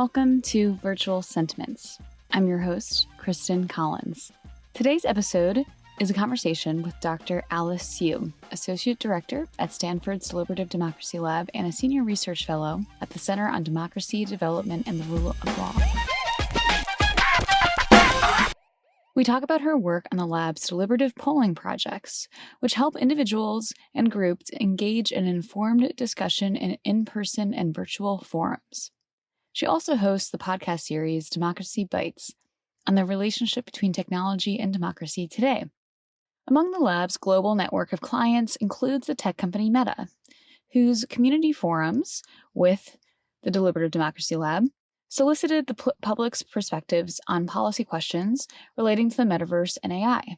Welcome to Virtual Sentiments. I'm your host, Kristen Collins. Today's episode is a conversation with Dr. Alice Siu, Associate Director at Stanford's Deliberative Democracy Lab and a Senior Research Fellow at the Center on Democracy, Development, and the Rule of Law. We talk about her work on the lab's deliberative polling projects, which help individuals and groups engage in informed discussion in in-person and virtual forums. She also hosts the podcast series Democracy Bites on the relationship between technology and democracy today. Among the lab's global network of clients includes the tech company Meta, whose community forums with the Deliberative Democracy Lab solicited the public's perspectives on policy questions relating to the metaverse and AI.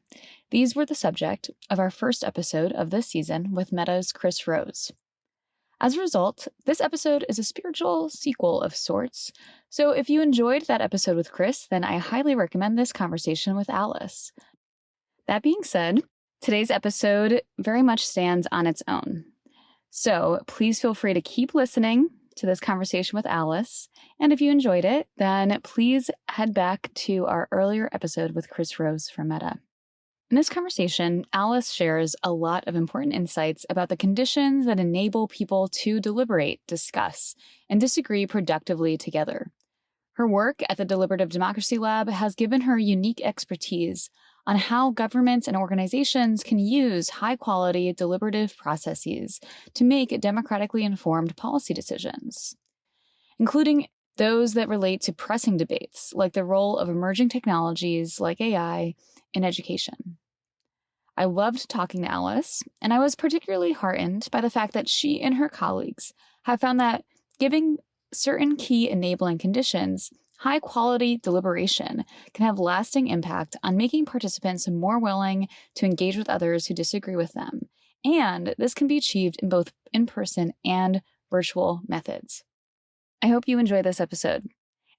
These were the subject of our first episode of this season with Meta's Chris Rose. As a result, this episode is a spiritual sequel of sorts. So if you enjoyed that episode with Chris, then I highly recommend this conversation with Alice. That being said, today's episode very much stands on its own. So please feel free to keep listening to this conversation with Alice. And if you enjoyed it, then please head back to our earlier episode with Chris Rose from Meta. In this conversation, Alice shares a lot of important insights about the conditions that enable people to deliberate, discuss, and disagree productively together. Her work at the Deliberative Democracy Lab has given her unique expertise on how governments and organizations can use high-quality deliberative processes to make democratically informed policy decisions, including those that relate to pressing debates, like the role of emerging technologies like AI in education. I loved talking to Alice, and I was particularly heartened by the fact that she and her colleagues have found that giving certain key enabling conditions, high-quality deliberation can have lasting impact on making participants more willing to engage with others who disagree with them. And this can be achieved in both in-person and virtual methods. I hope you enjoy this episode.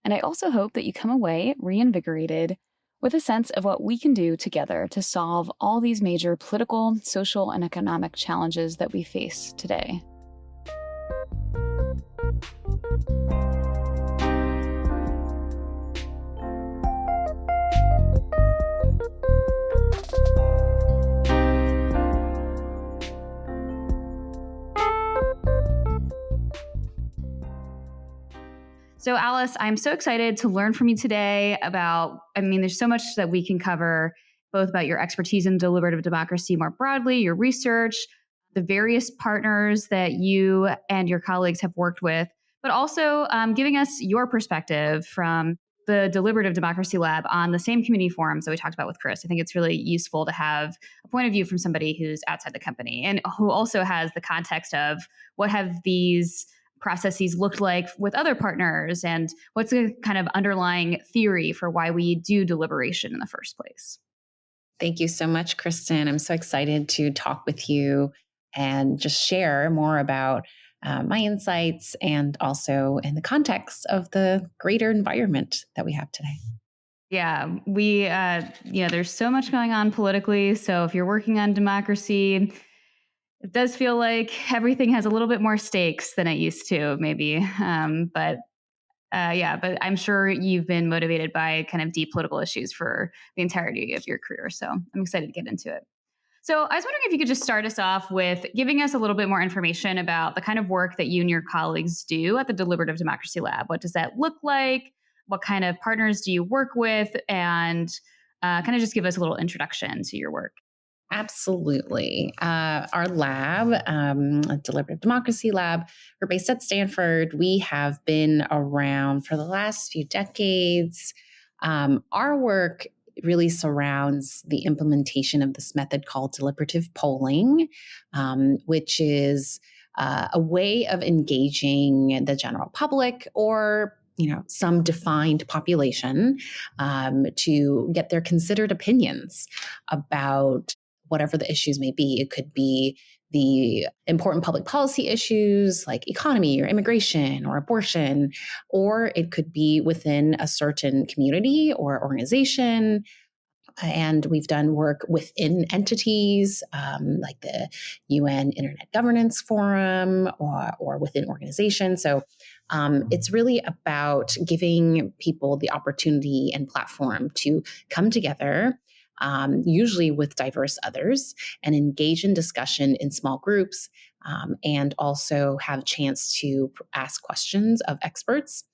And I also hope that you come away reinvigorated with a sense of what we can do together to solve all these major political, social, and economic challenges that we face today. So Alice, I'm so excited to learn from you today about, there's so much that we can cover, both about your expertise in deliberative democracy more broadly, your research, the various partners that you and your colleagues have worked with, but also giving us your perspective from the Deliberative Democracy Lab on the same community forums that we talked about with Chris. I think it's really useful to have a point of view from somebody who's outside the company and who also has the context of what have these processes looked like with other partners and what's the kind of underlying theory for why we do deliberation in the first place. Thank you so much, Kristen. I'm so excited to talk with you and just share more about my insights and also in the context of the greater environment that we have today. Yeah, there's so much going on politically. So if you're working on democracy, it does feel like everything has a little bit more stakes than it used to, maybe. But I'm sure you've been motivated by kind of deep political issues for the entirety of your career. So I'm excited to get into it. So I was wondering if you could just start us off with giving us a little bit more information about the kind of work that you and your colleagues do at the Deliberative Democracy Lab. What does that look like? What kind of partners do you work with? And kind of just give us a little introduction to your work. Absolutely. Our lab, Deliberative Democracy Lab, we're based at Stanford. We have been around for the last few decades. Our work really surrounds the implementation of this method called deliberative polling, which is a way of engaging the general public or some defined population to get their considered opinions about whatever the issues may be. It could be the important public policy issues like economy or immigration or abortion, or it could be within a certain community or organization. And we've done work within entities like the UN Internet Governance Forum or within organizations. So it's really about giving people the opportunity and platform to come together, usually with diverse others, and engage in discussion in small groups, and also have a chance to ask questions of experts,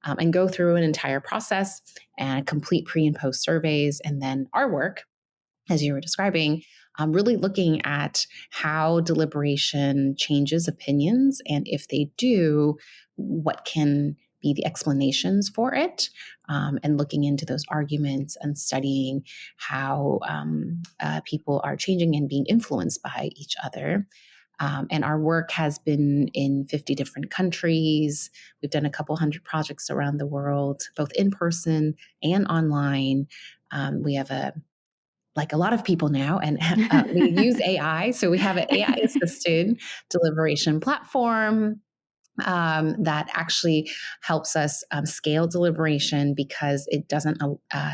and go through an entire process and complete pre and post surveys. And then our work, as you were describing, really looking at how deliberation changes opinions. And if they do, what can be the explanations for it, and looking into those arguments and studying how people are changing and being influenced by each other. And our work has been in 50 different countries. We've done a couple hundred projects around the world, both in person and online. We have like a lot of people now, and we use AI. So we have an AI assisted deliberation platform that actually helps us scale deliberation because it doesn't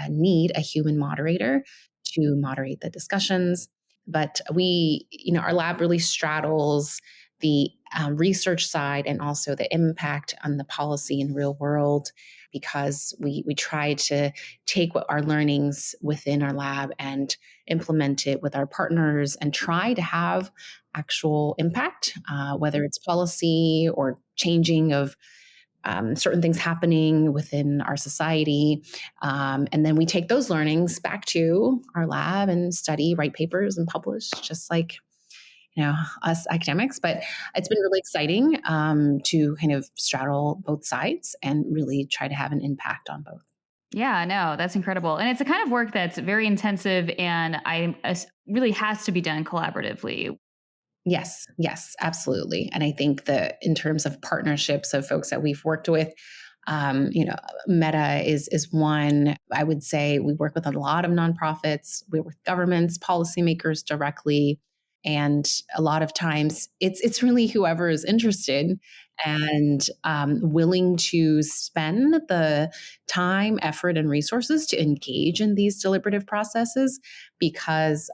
need a human moderator to moderate the discussions. But our lab really straddles the research side and also the impact on the policy and real world, because we try to take what our learnings within our lab and implement it with our partners and try to have actual impact, whether it's policy or changing of certain things happening within our society. And then we take those learnings back to our lab and study, write papers, and publish, just like us academics. But it's been really exciting to kind of straddle both sides and really try to have an impact on both. Yeah, no, that's incredible. And it's a kind of work that's very intensive and really has to be done collaboratively. Yes, yes, absolutely. And I think that in terms of partnerships of folks that we've worked with, Meta is one. I would say we work with a lot of nonprofits. We work with governments, policymakers directly, and a lot of times it's really whoever is interested and willing to spend the time, effort, and resources to engage in these deliberative processes, because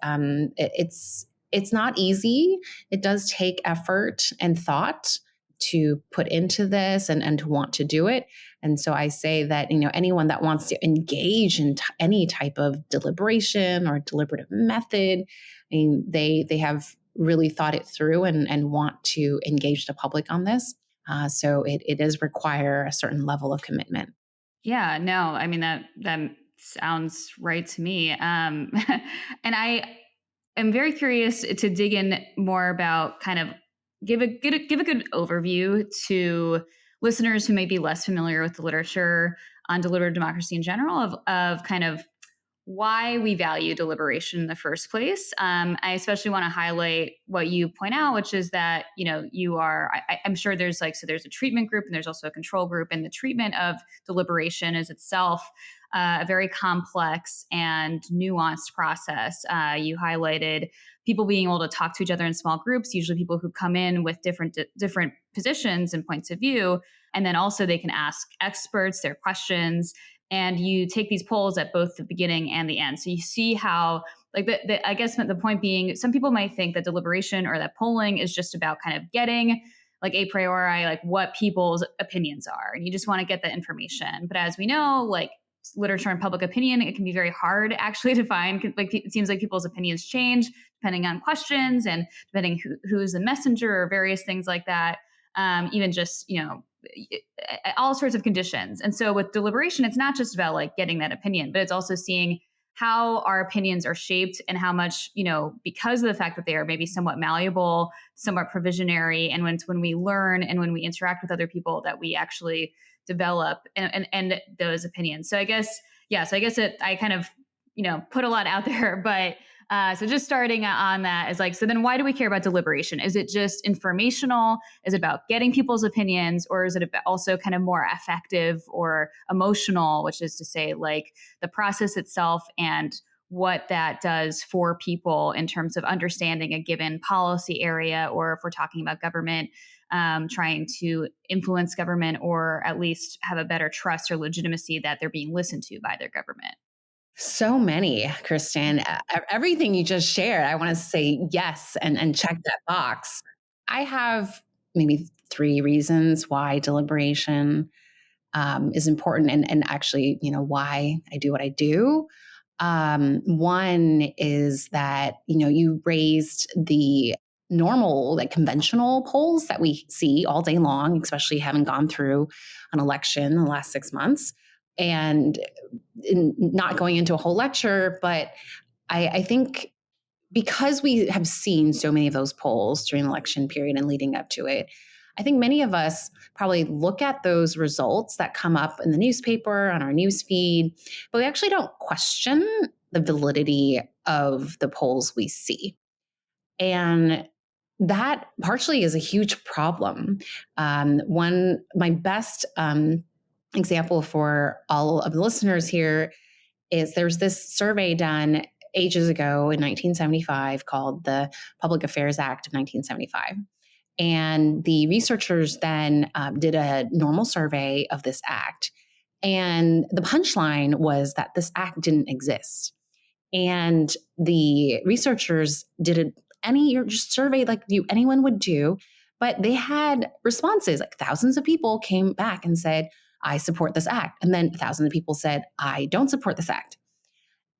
it's not easy. It does take effort and thought to put into this and to want to do it. And so I say that, anyone that wants to engage in any type of deliberation or deliberative method, I mean, they have really thought it through and want to engage the public on this. So it does require a certain level of commitment. Yeah, no, I mean that sounds right to me. And I am very curious to dig in more about kind of give a good overview to listeners who may be less familiar with the literature on deliberative democracy in general of kind of why we value deliberation in the first place. I especially want to highlight what you point out, which is that I'm sure there's there's a treatment group and there's also a control group, and the treatment of deliberation is itself a very complex and nuanced process. You highlighted people being able to talk to each other in small groups, usually people who come in with different positions and points of view, and then also they can ask experts their questions, and you take these polls at both the beginning and the end. So you see how, like, I guess the point being, some people might think that deliberation or that polling is just about kind of getting, like, a priori, like what people's opinions are, and you just want to get that information. But as we know, like literature and public opinion, it can be very hard actually to find. Like, it seems like people's opinions change depending on questions and depending who's the messenger or various things like that. Even just all sorts of conditions. And so with deliberation, it's not just about like getting that opinion, but it's also seeing how our opinions are shaped and how much, because of the fact that they are maybe somewhat malleable, somewhat provisionary, and when we learn and when we interact with other people, that we actually develop and those opinions. So I guess, I kind of, put a lot out there, but so just starting on that is like, so then why do we care about deliberation? Is it just informational? Is it about getting people's opinions? Or is it also kind of more affective or emotional, which is to say like the process itself and what that does for people in terms of understanding a given policy area, or if we're talking about government, trying to influence government or at least have a better trust or legitimacy that they're being listened to by their government? So many, Kristen. Everything you just shared, I want to say yes and check that box. I have maybe three reasons why deliberation is important, and actually, why I do what I do. One is that, you raised the normal, like conventional polls that we see all day long, especially having gone through an election in the last 6 months. And not going into a whole lecture, but I think because we have seen so many of those polls during the election period and leading up to it, I think many of us probably look at those results that come up in the newspaper, on our news feed, but we actually don't question the validity of the polls we see. And that partially is a huge problem. My best example for all of the listeners here is there's this survey done ages ago in 1975 called the Public Affairs Act of 1975. And the researchers then did a normal survey of this act. And the punchline was that this act didn't exist. And the researchers did any just survey like anyone would do, but they had responses. Like thousands of people came back and said, I support this act. And then thousands of people said, I don't support this act.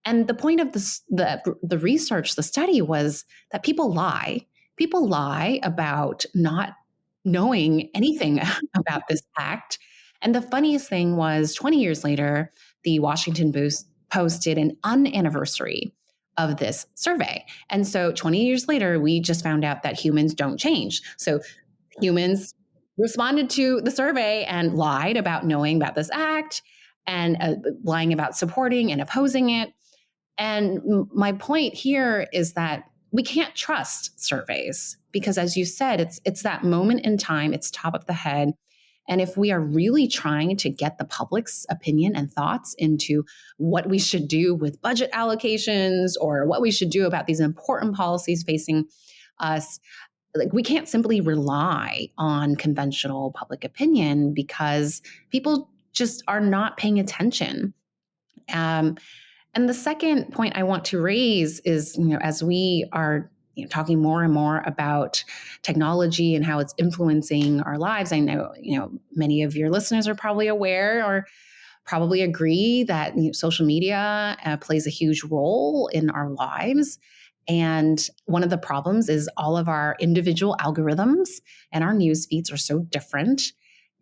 And the point of the research, the study was that people lie. People lie about not knowing anything about this act. And the funniest thing was 20 years later, the Washington Post did an unanniversary of this survey. And so 20 years later, we just found out that humans don't change. So humans responded to the survey and lied about knowing about this act and lying about supporting and opposing it. And my point here is that we can't trust surveys because, as you said, it's that moment in time, it's top of the head. And if we are really trying to get the public's opinion and thoughts into what we should do with budget allocations or what we should do about these important policies facing us, like we can't simply rely on conventional public opinion because people just are not paying attention. Um, and the second point I want to raise is, as we are talking more and more about technology and how it's influencing our lives, I know, many of your listeners are probably aware or probably agree that social media plays a huge role in our lives. And one of the problems is all of our individual algorithms and our news feeds are so different.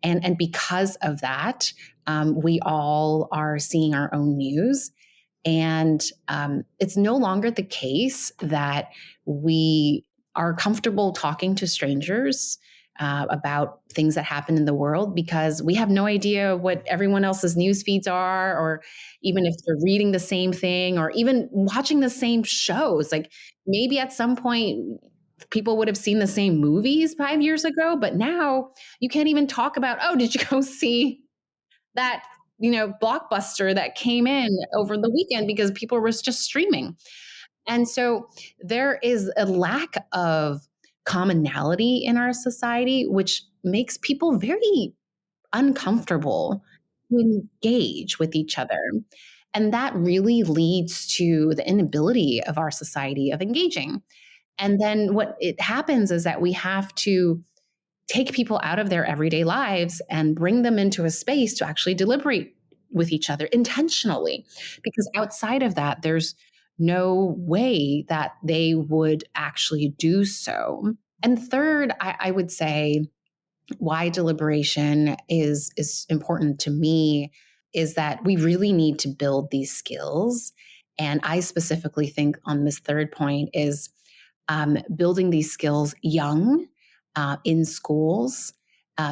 And because of that, we all are seeing our own news. And it's no longer the case that we are comfortable talking to strangers about things that happen in the world because we have no idea what everyone else's news feeds are, or even if they're reading the same thing or even watching the same shows. Like maybe at some point, people would have seen the same movies 5 years ago, but now you can't even talk about, oh, did you go see that blockbuster that came in over the weekend because people were just streaming. And so there is a lack of commonality in our society, which makes people very uncomfortable to engage with each other. And that really leads to the inability of our society of engaging. And then what it happens is that we have to take people out of their everyday lives and bring them into a space to actually deliberate with each other intentionally. Because outside of that, there's no way that they would actually do so. And third, I would say why deliberation is important to me is that we really need to build these skills. And I specifically think on this third point is building these skills young in schools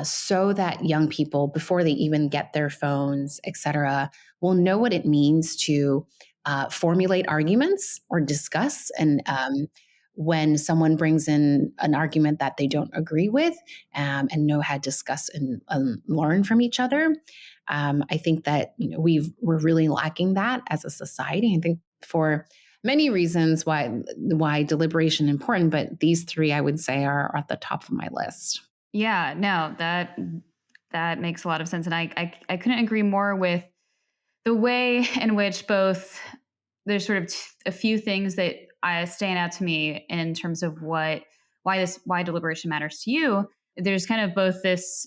so that young people, before they even get their phones, et cetera, will know what it means to formulate arguments or discuss. And when someone brings in an argument that they don't agree with and know how to discuss and learn from each other. I think that we're really lacking that as a society. I think for many reasons why deliberation is important, but these three I would say are at the top of my list. Yeah, no, that makes a lot of sense, and I couldn't agree more with the way in which both there's sort of a few things that stand out to me in terms of why deliberation matters to you. There's kind of both this,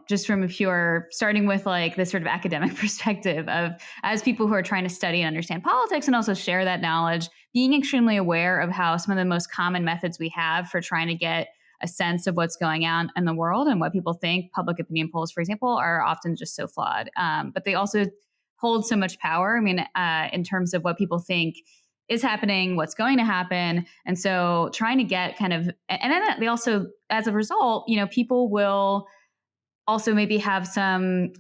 just from a pure starting with like this sort of academic perspective of, as people who are trying to study and understand politics and also share that knowledge, being extremely aware of how some of the most common methods we have for trying to get a sense of what's going on in the world and what people think, public opinion polls, for example, are often just so flawed. But they also hold so much power. I mean, in terms of what people think is happening, what's going to happen. And so trying to get kind of, and then they also, as a result, people will also maybe have some,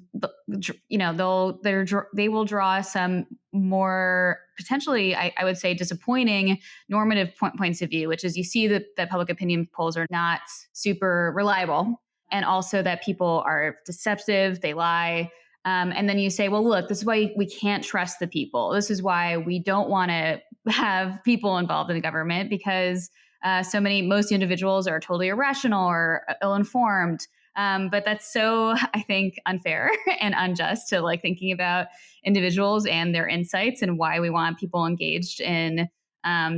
they will draw some more potentially, I would say, disappointing normative points of view, which is you see that public opinion polls are not super reliable, and also that people are deceptive, they lie. And then you say, well, look, this is why we can't trust the people. This is why we don't want to have people involved in the government, because most individuals are totally irrational or ill-informed. But that's so, I think, unfair and unjust to like thinking about individuals and their insights and why we want people engaged in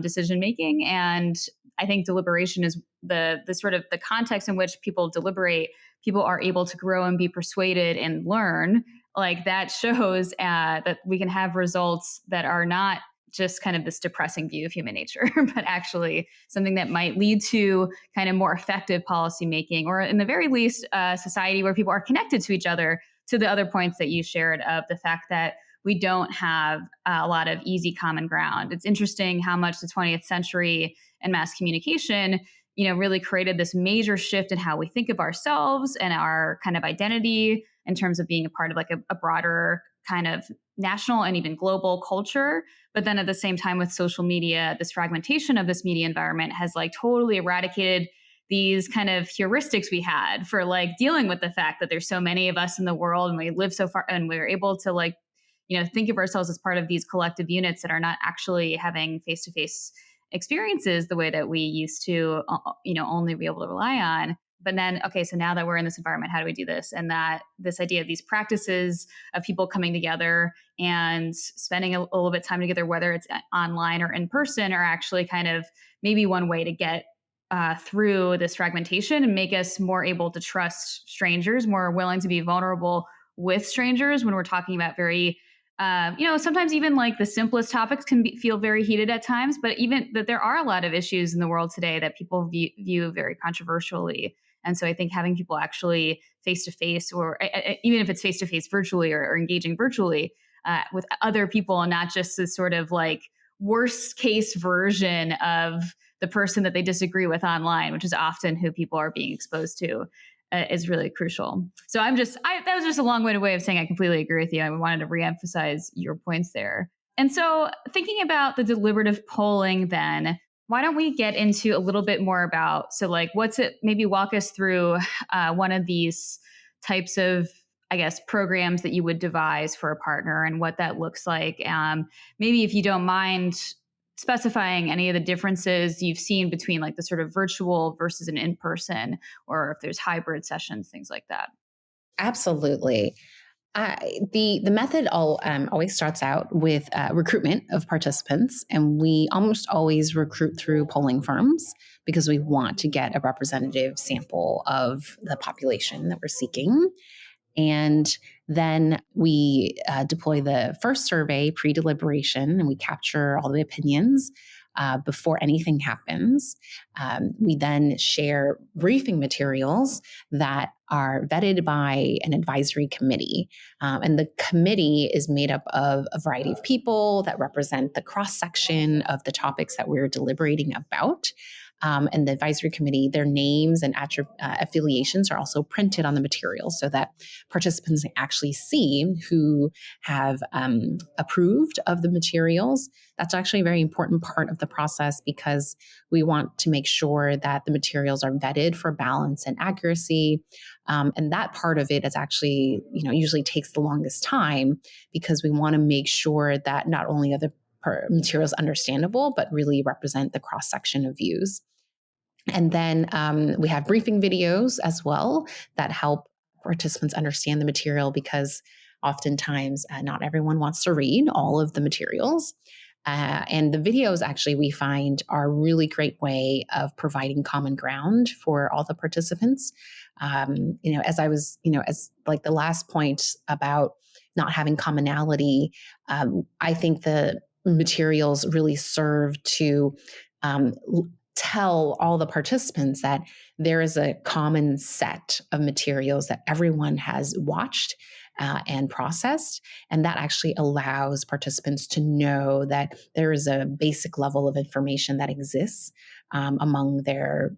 decision making. And I think deliberation is the sort of the context in which people deliberate. People are able to grow and be persuaded and learn. Like that shows that we can have results that are not just kind of this depressing view of human nature, but actually something that might lead to kind of more effective policy making, or in the very least, a society where people are connected to each other, to the other points that you shared of the fact that we don't have a lot of easy common ground. It's interesting how much the 20th century and mass communication, really created this major shift in how we think of ourselves and our kind of identity in terms of being a part of like a broader kind of national and even global culture. But then at the same time, with social media, this fragmentation of this media environment has like totally eradicated these kind of heuristics we had for like dealing with the fact that there's so many of us in the world and we live so far, and we're able to like, think of ourselves as part of these collective units that are not actually having face-to-face experiences the way that we used to, only be able to rely on. But then, okay, so now that we're in this environment, how do we do this? And that this idea of these practices of people coming together and spending a little bit of time together, whether it's online or in person, are actually kind of maybe one way to get through this fragmentation and make us more able to trust strangers, more willing to be vulnerable with strangers when we're talking about very sometimes even like the simplest topics can feel very heated at times, but even that there are a lot of issues in the world today that people view very controversially. And so I think having people actually face to face, or even if it's face to face virtually or engaging virtually with other people, and not just this sort of like worst case version of the person that they disagree with online, which is often who people are being exposed to, is really crucial. So that was just a long-winded way of saying I completely agree with you. I wanted to reemphasize your points there. And so thinking about the deliberative polling then, why don't we get into a little bit more about, so like what's it, maybe walk us through one of these types of, I guess, programs that you would devise for a partner and what that looks like. Maybe if you don't mind specifying any of the differences you've seen between like the sort of virtual versus an in-person, or if there's hybrid sessions, things like that. Absolutely. The method always starts out with recruitment of participants, and we almost always recruit through polling firms because we want to get a representative sample of the population that we're seeking. And then we deploy the first survey pre-deliberation, and we capture all the opinions before anything happens. We then share briefing materials that are vetted by an advisory committee. And the committee is made up of a variety of people that represent the cross-section of the topics that we're deliberating about. And the advisory committee, their names and affiliations are also printed on the material so that participants can actually see who have approved of the materials. That's actually a very important part of the process because we want to make sure that the materials are vetted for balance and accuracy. And that part of it is actually, usually takes the longest time because we want to make sure that not only are the materials understandable, but really represent the cross-section of views. And then we have briefing videos as well that help participants understand the material because oftentimes not everyone wants to read all of the materials. And the videos actually we find are a really great way of providing common ground for all the participants. As I was, as like the last point about not having commonality, I think the materials really serve to um, tell all the participants that there is a common set of materials that everyone has watched and processed. And that actually allows participants to know that there is a basic level of information that exists among their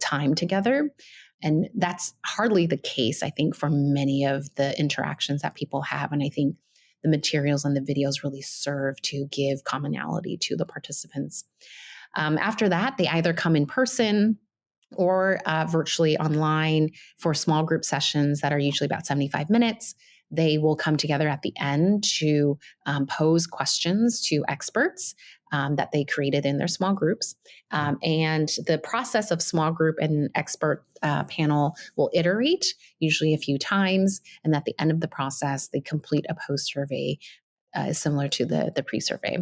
time together. And that's hardly the case, I think, for many of the interactions that people have. And I think the materials and the videos really serve to give commonality to the participants. After that, they either come in person or virtually online for small group sessions that are usually about 75 minutes. They will come together at the end to pose questions to experts that they created in their small groups. And the process of small group and expert panel will iterate usually a few times. And at the end of the process, they complete a post survey similar to the pre-survey.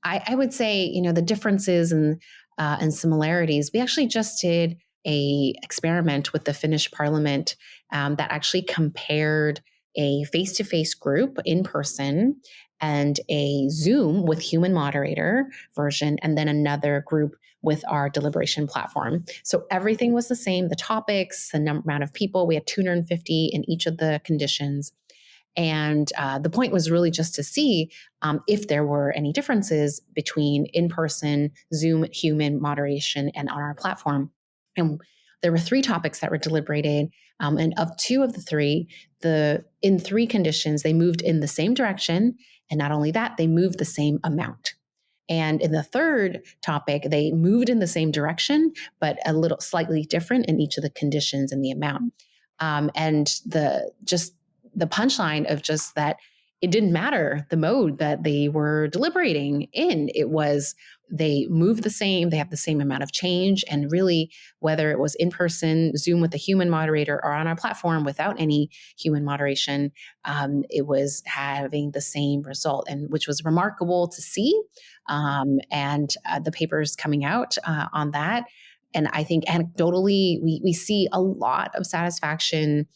I would say, the differences and similarities. We actually just did a experiment with the Finnish Parliament that actually compared a face-to-face group in person and a Zoom with human moderator version, and then another group with our deliberation platform. So everything was the same: the topics, the amount of people. We had 250 in each of the conditions. And the point was really just to see if there were any differences between in-person, Zoom, human moderation, and on our platform. And there were 3 topics that were deliberated. And of 2 of the 3, in 3 conditions, they moved in the same direction. And not only that, they moved the same amount. And in the 3rd topic, they moved in the same direction, but a little slightly different in each of the conditions and the amount. And the punchline of just that, it didn't matter the mode that they were deliberating in. It was they move the same, they have the same amount of change. And really, whether it was in person, Zoom with a human moderator, or on our platform without any human moderation, it was having the same result, and which was remarkable to see. And the papers coming out on that. And I think anecdotally, we see a lot of satisfaction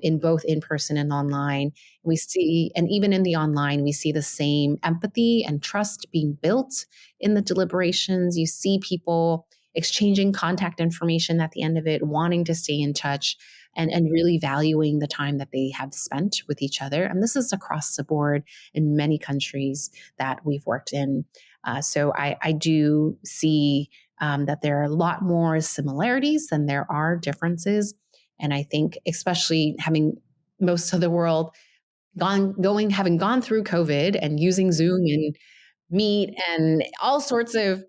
in both in person and online. We see, and even in the online, we see the same empathy and trust being built in the deliberations. You see people exchanging contact information at the end of it, wanting to stay in touch, and really valuing the time that they have spent with each other. And this is across the board in many countries that we've worked in. So I do see that there are a lot more similarities than there are differences. And I think, especially having most of the world having gone through COVID and using Zoom and Meet and all sorts of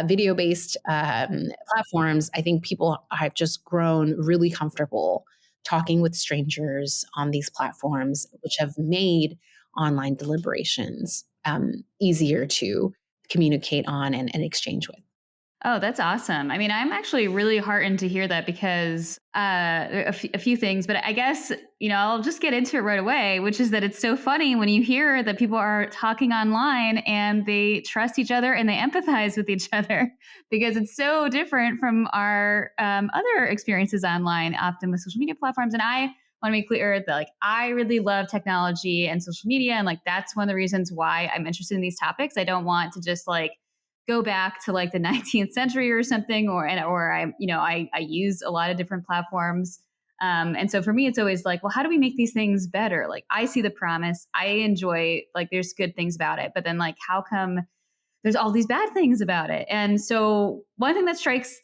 video-based platforms, I think people have just grown really comfortable talking with strangers on these platforms, which have made online deliberations easier to communicate on and exchange with. Oh, that's awesome. I mean, I'm actually really heartened to hear that because a few things, but I guess, I'll just get into it right away, which is that it's so funny when you hear that people are talking online and they trust each other and they empathize with each other because it's so different from our other experiences online, often with social media platforms. And I want to be clear that I really love technology and social media. And that's one of the reasons why I'm interested in these topics. I don't want to just go back to the 19th century or something, or I use a lot of different platforms. And so for me, it's always well, how do we make these things better? I see the promise. I enjoy, there's good things about it, but then how come there's all these bad things about it? And so one thing that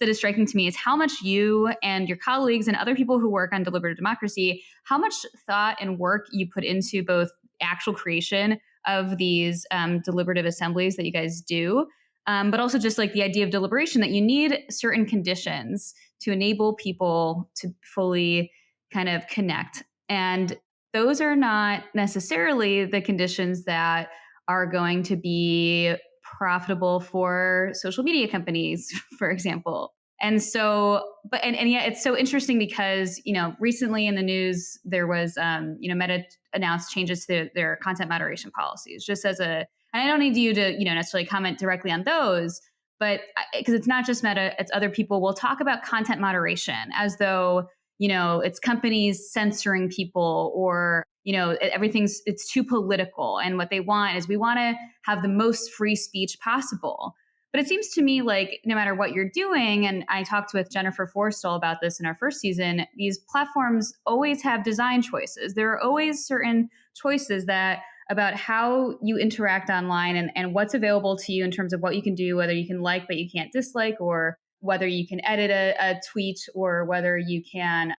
is striking to me is how much you and your colleagues and other people who work on deliberative democracy, how much thought and work you put into both actual creation of these deliberative assemblies that you guys do, but also just the idea of deliberation, that you need certain conditions to enable people to fully kind of connect. And those are not necessarily the conditions that are going to be profitable for social media companies, for example. And so, and yeah, it's so interesting because, recently in the news, there was, Meta announced changes to their content moderation policies, just as and I don't need you to, necessarily comment directly on those, but because it's not just Meta, it's other people will talk about content moderation as though, it's companies censoring people, or, it's too political. And what they want is, we want to have the most free speech possible. But it seems to me like no matter what you're doing, and I talked with Jennifer Forstall about this in our first season, these platforms always have design choices. There are always certain choices that about how you interact online, and what's available to you in terms of what you can do, whether you can like but you can't dislike, or whether you can edit a tweet, or whether you can,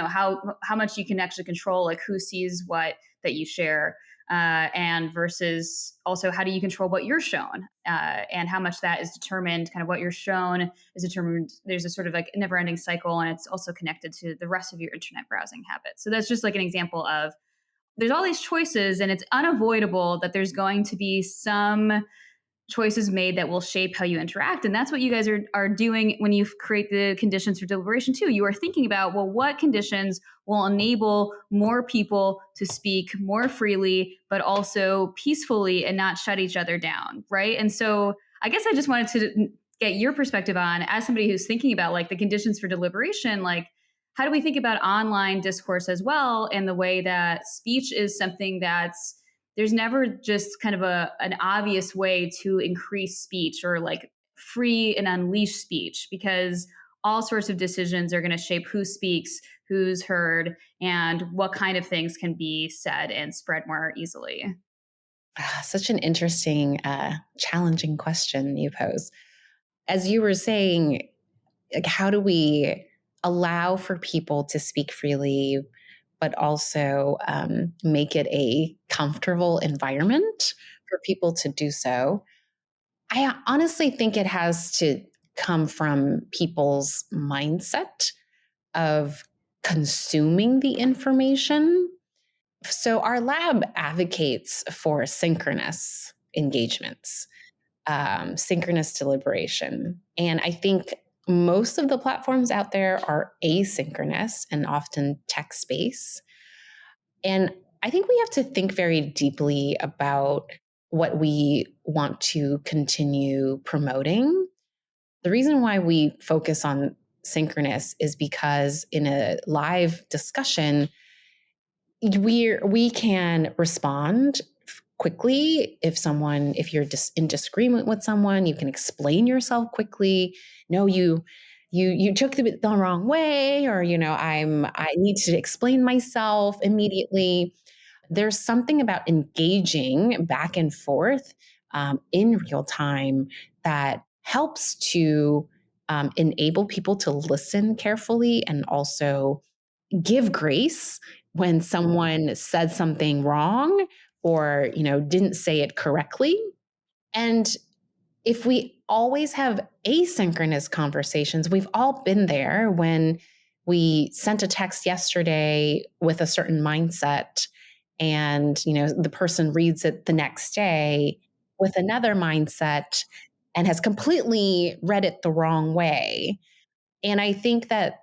how much you can actually control, like who sees what that you share. And versus also, how do you control what you're shown, and how much that is determined, kind of what you're shown is determined. There's a sort of like never ending cycle, and it's also connected to the rest of your internet browsing habits. So that's just like an example of, there's all these choices, and it's unavoidable that there's going to be some choices made that will shape how you interact. And that's what you guys are doing when you create the conditions for deliberation too. You are thinking about, well, what conditions will enable more people to speak more freely, but also peacefully, and not shut each other down, right? And so I guess I just wanted to get your perspective on, as somebody who's thinking about like the conditions for deliberation, like how do we think about online discourse as well, and the way that speech is something that's, there's never just kind of an obvious way to increase speech, or like free and unleash speech, because all sorts of decisions are going to shape who speaks, who's heard, and what kind of things can be said and spread more easily. Such an interesting, challenging question you pose. As you were saying, like, how do we allow for people to speak freely, but also make it a comfortable environment for people to do so? I honestly think it has to come from people's mindset of consuming the information. So, our lab advocates for synchronous engagements, synchronous deliberation. And I think most of the platforms out there are asynchronous and often text based. And I think we have to think very deeply about what we want to continue promoting. The reason why we focus on synchronous is because in a live discussion, we can respond quickly. If you're in disagreement with someone, you can explain yourself quickly. No, you took it the wrong way, or I need to explain myself immediately. There's something about engaging back and forth in real time that helps to enable people to listen carefully, and also give grace when someone said something wrong, or didn't say it correctly. And if we always have asynchronous conversations, we've all been there when we sent a text yesterday with a certain mindset, and the person reads it the next day with another mindset, and has completely read it the wrong way. And I think that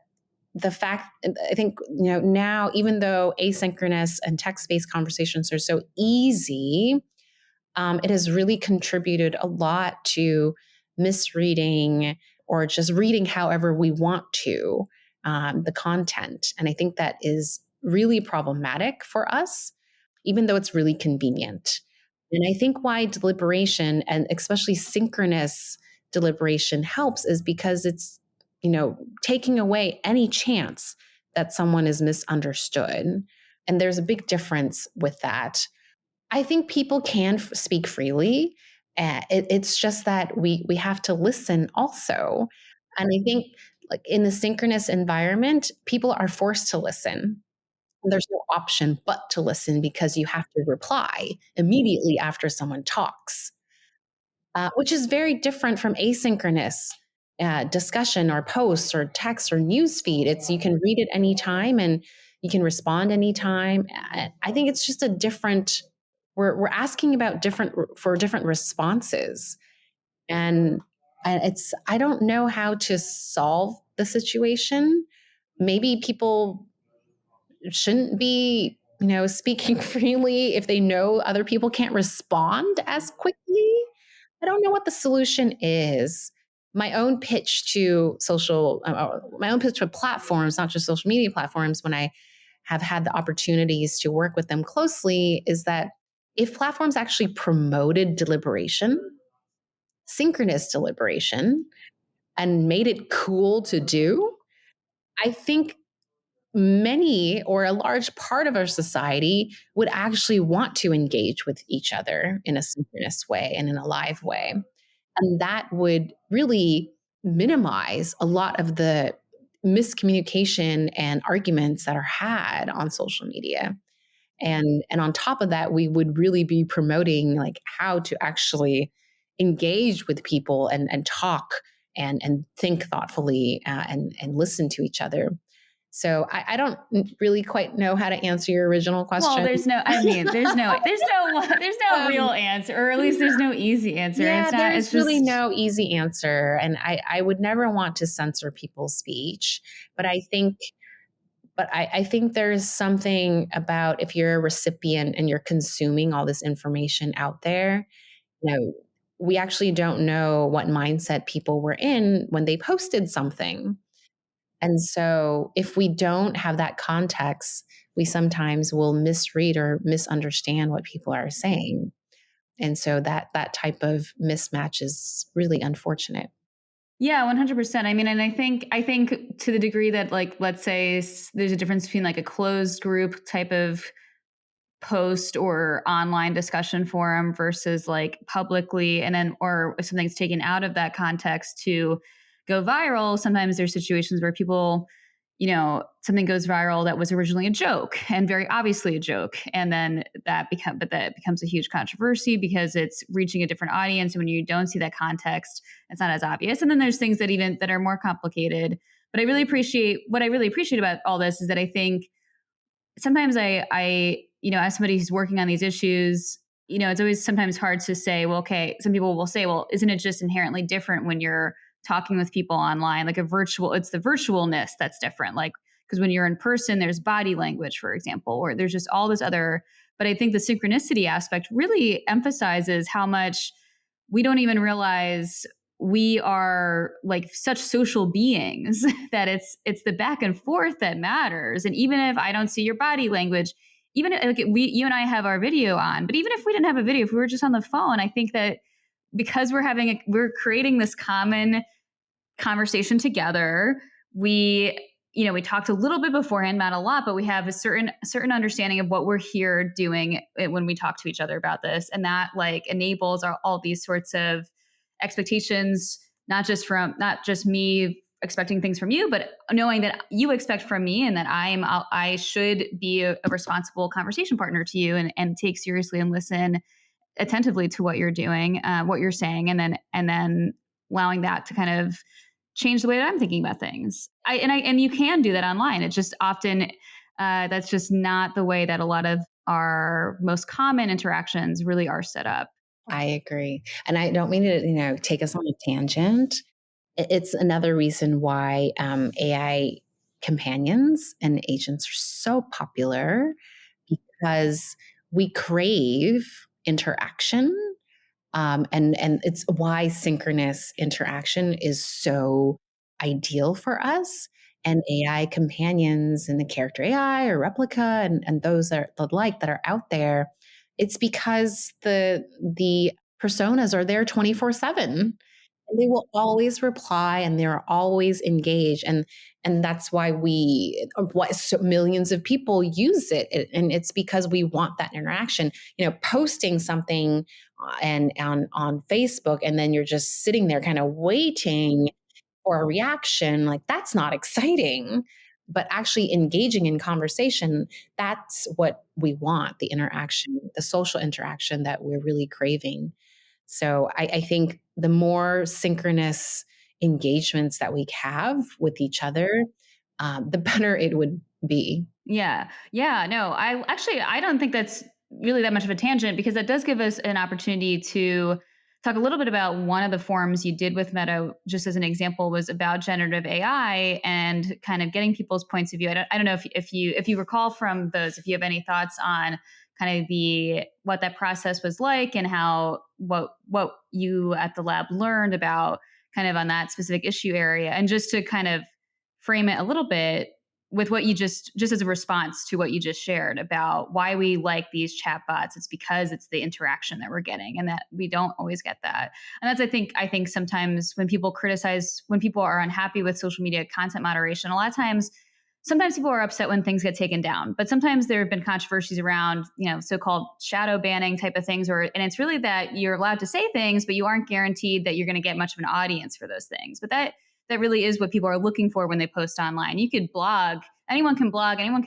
I think, now, even though asynchronous and text based conversations are so easy, it has really contributed a lot to misreading, or just reading however we want to, the content. And I think that is really problematic for us, even though it's really convenient. And I think why deliberation, and especially synchronous deliberation, helps is because it's, taking away any chance that someone is misunderstood. And there's a big difference with that. I think people can speak freely. It's just that we have to listen also. And I think, like, in the synchronous environment, people are forced to listen. There's no option but to listen, because you have to reply immediately after someone talks, which is very different from asynchronous discussion, or posts, or text, or newsfeed. It's, you can read it anytime, and you can respond anytime. I think it's just a different. We're asking about different responses, and I don't know how to solve the situation. Maybe people shouldn't be, speaking freely if they know other people can't respond as quickly. I don't know what the solution is. My own pitch to platforms, not just social media platforms, when I have had the opportunities to work with them closely, is that if platforms actually promoted deliberation, synchronous deliberation, and made it cool to do, I think many or a large part of our society would actually want to engage with each other in a synchronous way and in a live way. And that would really minimize a lot of the miscommunication and arguments that are had on social media. And on top of that, we would really be promoting like how to actually engage with people and talk and think thoughtfully, and listen to each other. So I don't really quite know how to answer your original Well, question. there's no, I mean, there's no real Um, answer, or at least there's no easy answer. yeah, It's not, there's it's really just, no easy answer. And I would never want to censor people's speech. But I think there's something about if you're a recipient and you're consuming all this information out there, you know, we actually don't know what mindset people were in when they posted something. And so if we don't have that context, we sometimes will misread or misunderstand what people are saying. And so that type of mismatch is really unfortunate. yeah, 100%. I mean, and I think to the degree that, like, let's say there's a difference between like a closed group type of post or online discussion forum versus like publicly, and then, or if something's taken out of that context to go viral, sometimes there's situations where people, something goes viral that was originally a joke and very obviously a joke, and then that becomes a huge controversy because it's reaching a different audience, and when you don't see that context, it's not as obvious. And then there's things that are more complicated. But what I really appreciate about all this is that I think sometimes as somebody who's working on these issues, it's always sometimes hard to say, well, okay, some people will say, well, isn't it just inherently different when you're talking with people online, like it's the virtualness that's different. Like, because when you're in person, there's body language, for example, or there's just all this other, but I think the synchronicity aspect really emphasizes how much we don't even realize we are like such social beings that it's the back and forth that matters. And even if I don't see your body language, even if, like, you and I have our video on, but even if we didn't have a video, if we were just on the phone, I think that because we're creating this common conversation together, we talked a little bit beforehand, not a lot, but we have a certain understanding of what we're here doing when we talk to each other about this, and that like enables all these sorts of expectations, not just me expecting things from you, but knowing that you expect from me, and that I should be a responsible conversation partner to you, and take seriously and listen attentively to what you're doing, what you're saying, and then allowing that to kind of change the way that I'm thinking about things. And you can do that online. It's just often that's just not the way that a lot of our most common interactions really are set up. I agree. And I don't mean to, take us on a tangent. It's another reason why AI companions and agents are so popular, because we crave interaction. And it's why synchronous interaction is so ideal for us. And AI companions and the character AI or replica, and those that are the like that are out there, it's because the personas are there 24/7. And they will always reply and they're always engaged. And that's why so millions of people use it. And it's because we want that interaction. Posting something and on Facebook, and then you're just sitting there kind of waiting for a reaction, like that's not exciting. But actually engaging in conversation, that's what we want, the interaction, the social interaction that we're really craving. So I think the more synchronous engagements that we have with each other, the better it would be. Yeah. Yeah. No, I don't think that's really that much of a tangent, because that does give us an opportunity to talk a little bit about one of the forums you did with Meta, just as an example, was about generative AI and kind of getting people's points of view. I don't know if you recall from those, if you have any thoughts on kind of what that process was like and how what you at the lab learned about kind of on that specific issue area, and just to kind of frame it a little bit with what you just as a response to what you just shared about why we like these chatbots. It's because it's the interaction that we're getting, and that we don't always get that. And that's I think sometimes when people are unhappy with social media content moderation, a lot of times sometimes people are upset when things get taken down, but sometimes there have been controversies around, so-called shadow banning type of things, and it's really that you're allowed to say things, but you aren't guaranteed that you're going to get much of an audience for those things. But that really is what people are looking for when they post online. You could blog, anyone can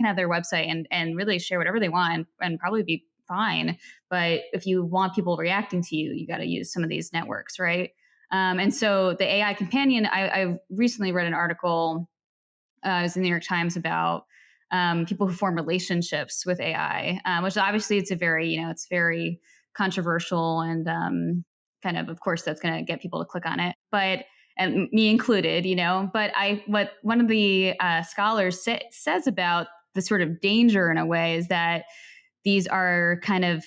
have their website and really share whatever they want and probably be fine. But if you want people reacting to you, you got to use some of these networks, right? And so the AI companion, I recently read an article, it was in the New York Times, about people who form relationships with AI, which obviously it's it's very controversial, and kind of course, that's going to get people to click on it, but and me included, But what one of the scholars says about the sort of danger in a way is that these are kind of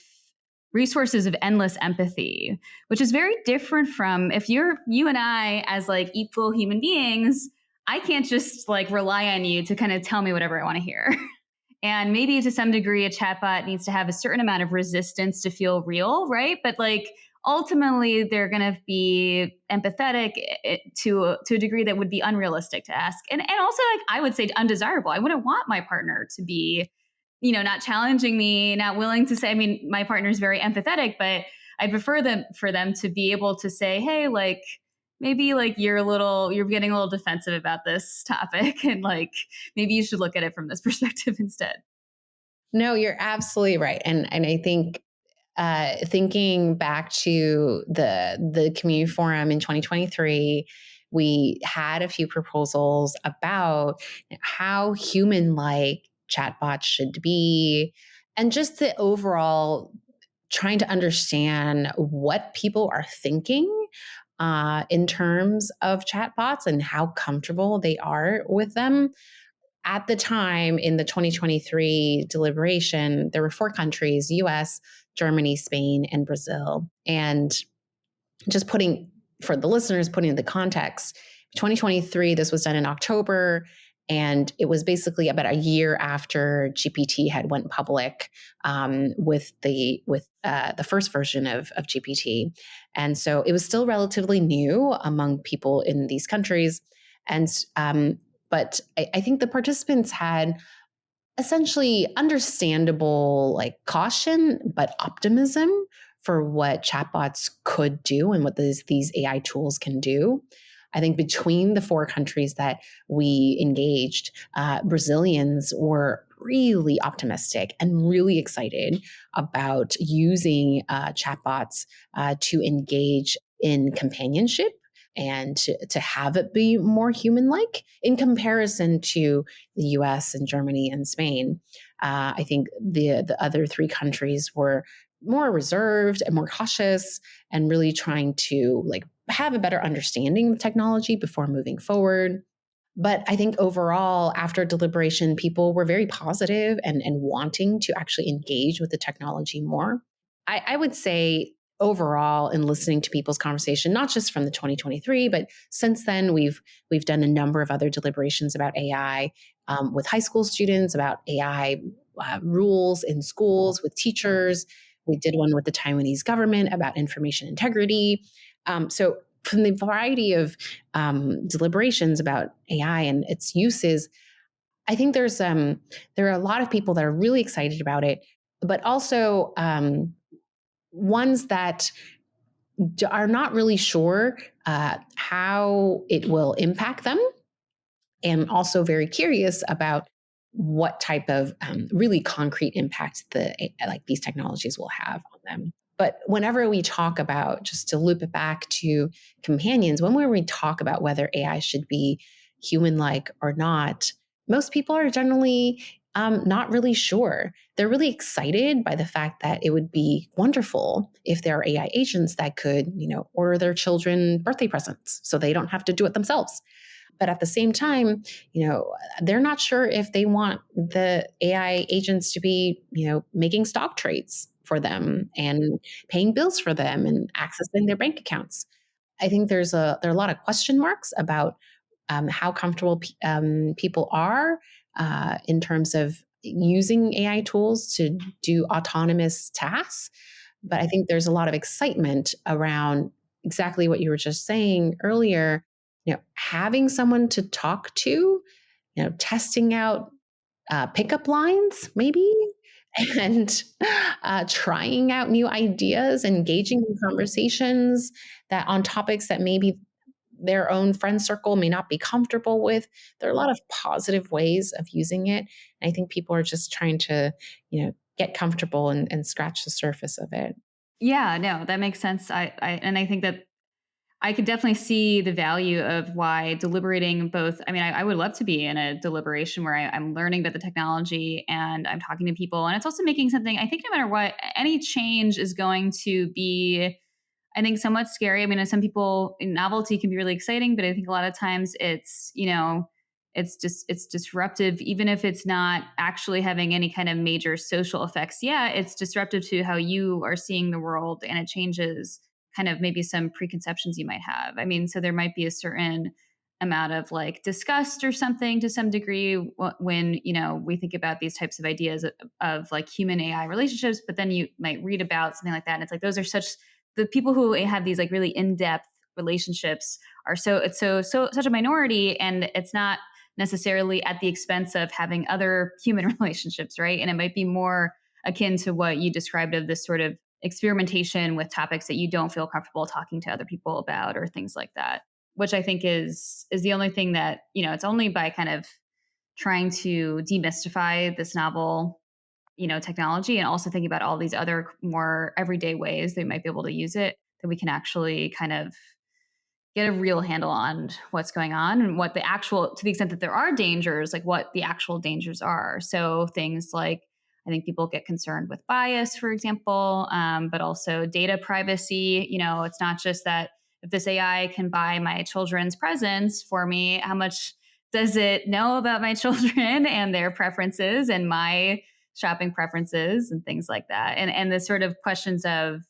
resources of endless empathy, which is very different from if you and I as like equal human beings. I can't just like rely on you to kind of tell me whatever I want to hear. And maybe to some degree, a chatbot needs to have a certain amount of resistance to feel real, right? But like ultimately, they're going to be empathetic to a degree that would be unrealistic to ask, and also, like, I would say, undesirable. I wouldn't want my partner to be, not challenging me, not willing to say. I mean, my partner is very empathetic, but I prefer for them to be able to say, "Hey, like, maybe like you're getting a little defensive about this topic, and like maybe you should look at it from this perspective instead." No, you're absolutely right. And I think thinking back to the community forum in 2023, we had a few proposals about how human-like chatbots should be, and just the overall trying to understand what people are thinking in terms of chatbots and how comfortable they are with them. At the time in the 2023 deliberation, there were 4 countries: US, Germany, Spain, and Brazil. And just for the listeners, putting the context, 2023, this was done in October. And it was basically about a year after GPT had went public with the first version of GPT. And so it was still relatively new among people in these countries. And but I think the participants had essentially understandable like caution, but optimism for what chatbots could do and what these AI tools can do. I think between the 4 countries that we engaged, Brazilians were really optimistic and really excited about using chatbots to engage in companionship and to have it be more human-like in comparison to the US and Germany and Spain. I think the other 3 countries were more reserved and more cautious and really trying to like have a better understanding of technology before moving forward. But I think overall, after deliberation, people were very positive and wanting to actually engage with the technology more. I would say overall, in listening to people's conversation, not just from the 2023, but since then, we've done a number of other deliberations about AI with high school students, about AI rules in schools with teachers. We did one with the Taiwanese government about information integrity. So from the variety of deliberations about AI and its uses, I think there are a lot of people that are really excited about it, but also ones that are not really sure how it will impact them, and also very curious about what type of really concrete impact these technologies will have on them. But whenever we talk about, just to loop it back to companions, when we talk about whether AI should be human-like or not, most people are generally Not really sure. They're really excited by the fact that it would be wonderful if there are AI agents that could, order their children birthday presents so they don't have to do it themselves. But at the same time, they're not sure if they want the AI agents to be, making stock trades for them and paying bills for them and accessing their bank accounts. I think there are a lot of question marks about how comfortable people are in terms of using AI tools to do autonomous tasks. But I think there's a lot of excitement around exactly what you were just saying earlier. Having someone to talk to, testing out pickup lines, maybe, and trying out new ideas, engaging in conversations that on topics that maybe their own friend circle may not be comfortable with. There are a lot of positive ways of using it. And I think people are just trying to, get comfortable and scratch the surface of it. Yeah, no, that makes sense. I think that I could definitely see the value of why deliberating both. I mean, I would love to be in a deliberation where I'm learning about the technology and I'm talking to people. And it's also making something, I think no matter what, any change is going to be, I think, somewhat scary. I mean, some people, novelty can be really exciting, but I think a lot of times it's disruptive, even if it's not actually having any kind of major social effects. Yeah, it's disruptive to how you are seeing the world, and it changes kind of maybe some preconceptions you might have. I mean, so there might be a certain amount of like disgust or something to some degree when we think about these types of ideas of like human AI relationships, but then you might read about something like that and it's like those are such the people who have these like really in-depth relationships are so such a minority, and it's not necessarily at the expense of having other human relationships, right? And it might be more akin to what you described of this sort of experimentation with topics that you don't feel comfortable talking to other people about or things like that, which I think is the only thing that, it's only by kind of trying to demystify this novel, technology, and also thinking about all these other more everyday ways they might be able to use it, that we can actually kind of get a real handle on what's going on and what the actual, to the extent that there are dangers, like what the actual dangers are. So things like, I think people get concerned with bias, for example, but also data privacy. It's not just that if this AI can buy my children's presents for me, how much does it know about my children and their preferences and my shopping preferences and things like that? And the sort of questions of,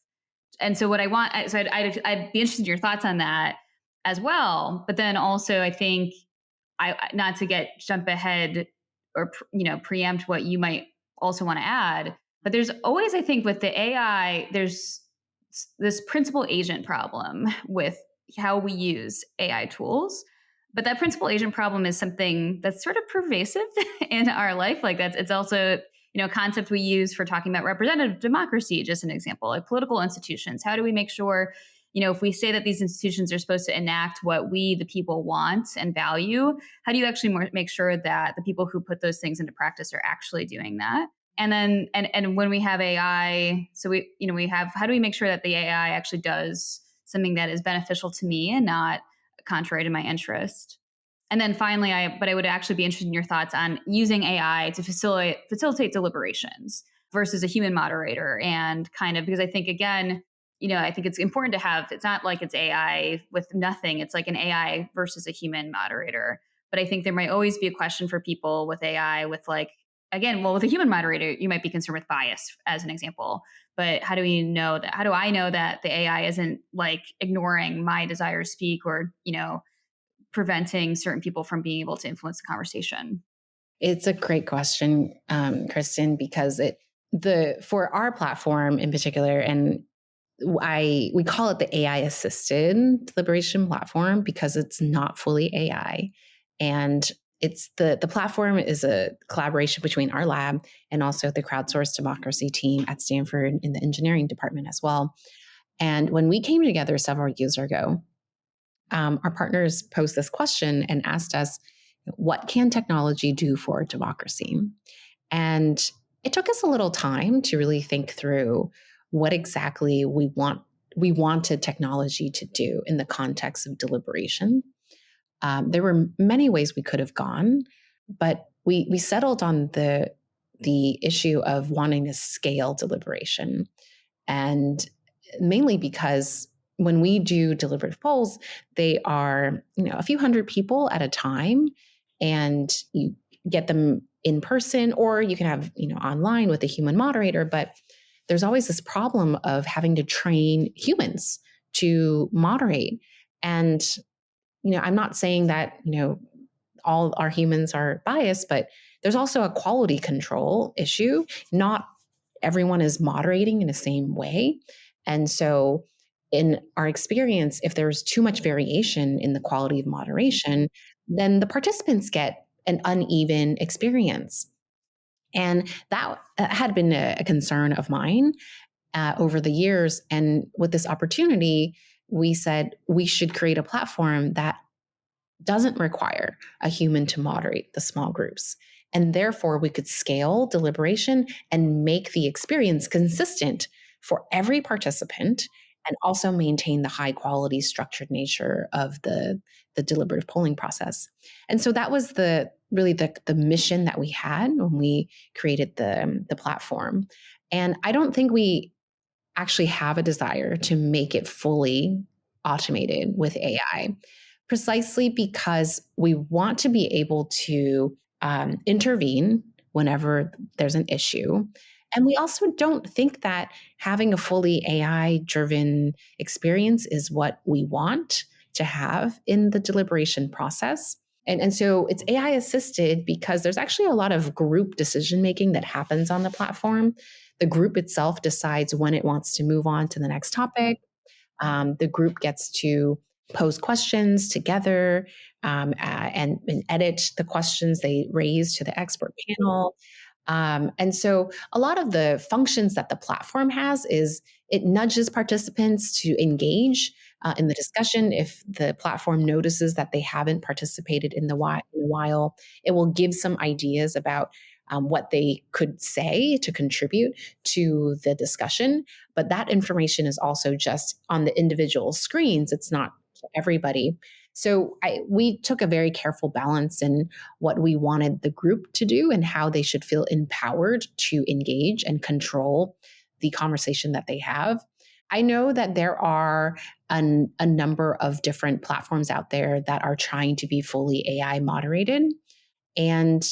and so what I want, so I'd be interested in your thoughts on that as well. But then also, I think not to jump ahead or preempt what you might also want to add, but there's always, I think, with the AI, there's this principal agent problem with how we use AI tools. But that principal agent problem is something that's sort of pervasive in our life. Like it's also a concept we use for talking about representative democracy. Just an example, like political institutions. How do we make sure, if we say that these institutions are supposed to enact what we, the people, want and value, how do you actually make sure that the people who put those things into practice are actually doing that? And then, and when we have AI, so we have, how do we make sure that the AI actually does something that is beneficial to me and not contrary to my interest? And then finally, I would actually be interested in your thoughts on using AI to facilitate deliberations versus a human moderator, and kind of, because I think, again, I think it's important to have, it's not like it's AI with nothing. It's like an AI versus a human moderator. But I think there might always be a question for people with AI with like, again, well, with a human moderator, you might be concerned with bias as an example. But how do we know that? How do I know that the AI isn't like ignoring my desire to speak or, preventing certain people from being able to influence the conversation? It's a great question, Kristen, because for our platform in particular, and we call it the AI assisted deliberation platform because it's not fully AI. And it's the platform is a collaboration between our lab and also the crowdsourced democracy team at Stanford in the engineering department as well. And when we came together several years ago, our partners posed this question and asked us, what can technology do for democracy? And it took us a little time to really think through what exactly we wanted technology to do in the context of deliberation. There were many ways we could have gone, but we settled on the issue of wanting to scale deliberation, and mainly because when we do deliberative polls, they are, a few hundred people at a time, and you get them in person, or you can have, online with a human moderator. But there's always this problem of having to train humans to moderate. And, I'm not saying that, all our humans are biased, but there's also a quality control issue. Not everyone is moderating in the same way. And so, in our experience, if there's too much variation in the quality of moderation, then the participants get an uneven experience. And that had been a concern of mine over the years. And with this opportunity, we said we should create a platform that doesn't require a human to moderate the small groups. And therefore, we could scale deliberation and make the experience consistent for every participant, and also maintain the high quality structured nature of the deliberative polling process. And so that was the mission that we had when we created the platform. And I don't think we actually have a desire to make it fully automated with AI, precisely because we want to be able to intervene whenever there's an issue. And we also don't think that having a fully AI driven experience is what we want to have in the deliberation process. And so it's AI assisted because there's actually a lot of group decision making that happens on the platform. The group itself decides when it wants to move on to the next topic. The group gets to pose questions together, and edit the questions they raise to the expert panel. And so a lot of the functions that the platform has is it nudges participants to engage in the discussion. If the platform notices that they haven't participated in a while, it will give some ideas about what they could say to contribute to the discussion. But that information is also just on the individual screens. It's not to everybody. So we took a very careful balance in what we wanted the group to do and how they should feel empowered to engage and control the conversation that they have. I know that there are a number of different platforms out there that are trying to be fully AI moderated. And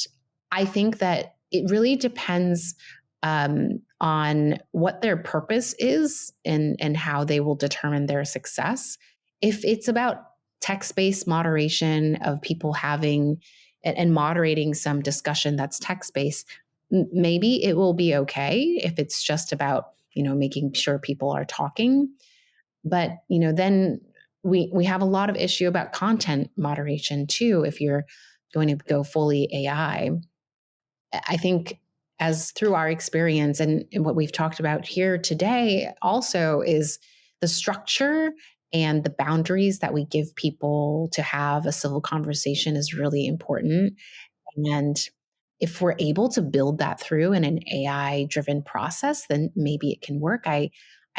I think that it really depends on what their purpose is, and how they will determine their success. If it's about text based moderation of people having and moderating some discussion that's text based, maybe it will be okay if it's just about, making sure people are talking. But, then we have a lot of issue about content moderation too. If you're going to go fully I think, as through our experience and what we've talked about here today also, is the structure and the boundaries that we give people to have a civil conversation is really important. And if we're able to build that through in an AI driven process, then maybe it can work. I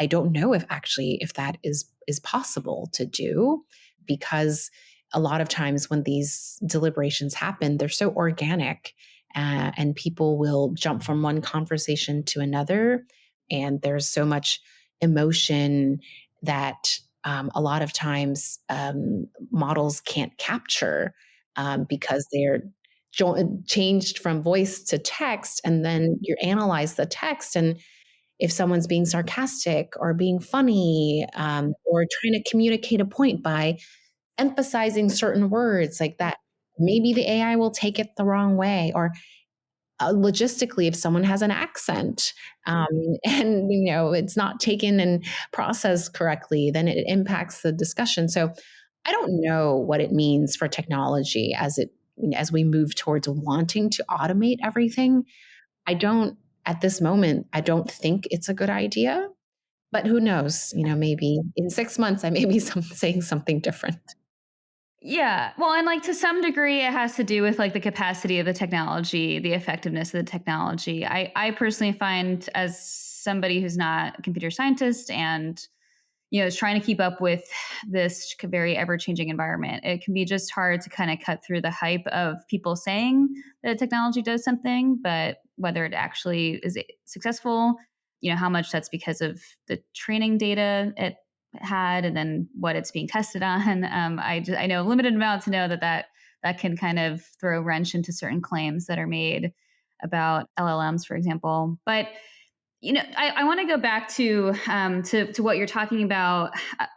don't know if that is possible to do, because a lot of times when these deliberations happen, they're so organic, and people will jump from one conversation to another, and there's so much emotion that a lot of times models can't capture, because they're changed from voice to text, and then you analyze the text, and if someone's being sarcastic or being funny, or trying to communicate a point by emphasizing certain words like that, maybe the AI will take it the wrong way. Or logistically, if someone has an accent, um, and it's not taken and processed correctly, then it impacts the discussion. So I don't know what it means for technology as we move towards wanting to automate everything. I don't At this moment, I don't think it's a good idea. But who knows? Maybe in 6 months, I may be saying something different. Yeah. Well, and like to some degree, it has to do with like the capacity of the technology, the effectiveness of the technology. I personally find, as somebody who's not a computer scientist and is trying to keep up with this very ever-changing environment. It can be just hard to kind of cut through the hype of people saying that technology does something, but whether it actually is successful, how much that's because of the training data it had and then what it's being tested on. I know a limited amount to know that can kind of throw a wrench into certain claims that are made about LLMs, for example. But I want to go back to what you're talking about.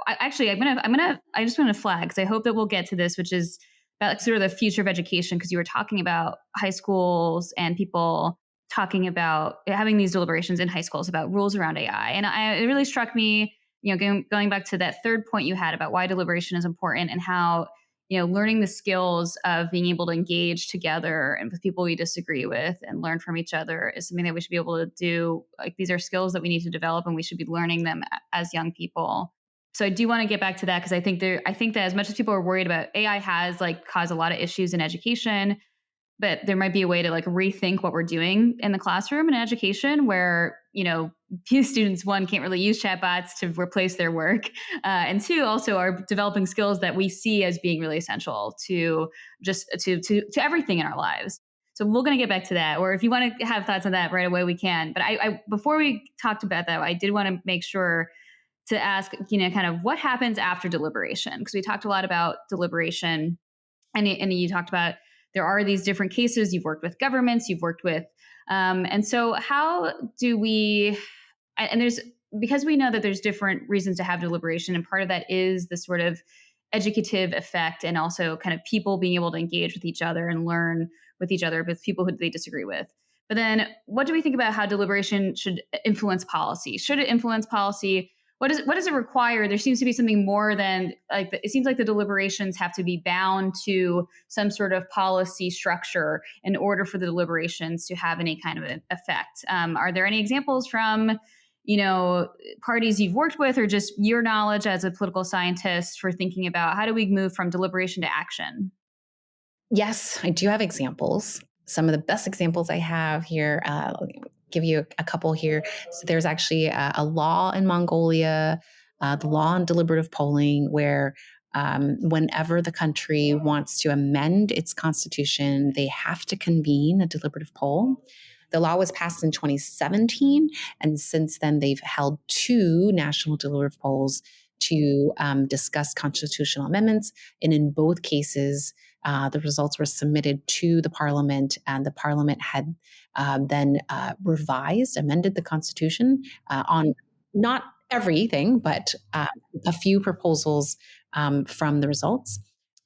I just want to flag because I hope that we'll get to this, which is about like sort of the future of education, because you were talking about high schools and people talking about having these deliberations in high schools about rules around AI, and it really struck me, going back to that third point you had about why deliberation is important and how learning the skills of being able to engage together and with people we disagree with and learn from each other is something that we should be able to do. Like, these are skills that we need to develop and we should be learning them as young people. So I do want to get back to that because I think that as much as people are worried about AI has like caused a lot of issues in education, but there might be a way to like rethink what we're doing in the classroom and education where, students, one, can't really use chatbots to replace their work. And two, also are developing skills that we see as being really essential to just to everything in our lives. So we're going to get back to that. Or if you want to have thoughts on that right away, we can. But I before we talked about that, I did want to make sure to ask, kind of what happens after deliberation, because we talked a lot about deliberation and you talked about there are these different cases. You've worked with governments, you've worked with, and so how do we, and there's, because we know that there's different reasons to have deliberation, and part of that is the sort of educative effect and also kind of people being able to engage with each other and learn with each other with people who they disagree with. But then what do we think about how deliberation should influence policy? Should it influence policy? What does it require? There seems to be something more than like it seems like the deliberations have to be bound to some sort of policy structure in order for the deliberations to have any kind of an effect. Are there any examples from parties you've worked with, or just your knowledge as a political scientist for thinking about how do we move from deliberation to action? Yes, I do have examples. Some of the best examples I have here, I'll give you a couple here. So there's actually a law in Mongolia, the law on deliberative polling, where whenever the country wants to amend its constitution, they have to convene a deliberative poll. The law was passed in 2017, and since then they've held two national deliberative polls to discuss constitutional amendments. And in both cases, the results were submitted to the parliament, and the parliament had then amended the constitution on not everything, but a few proposals from the results.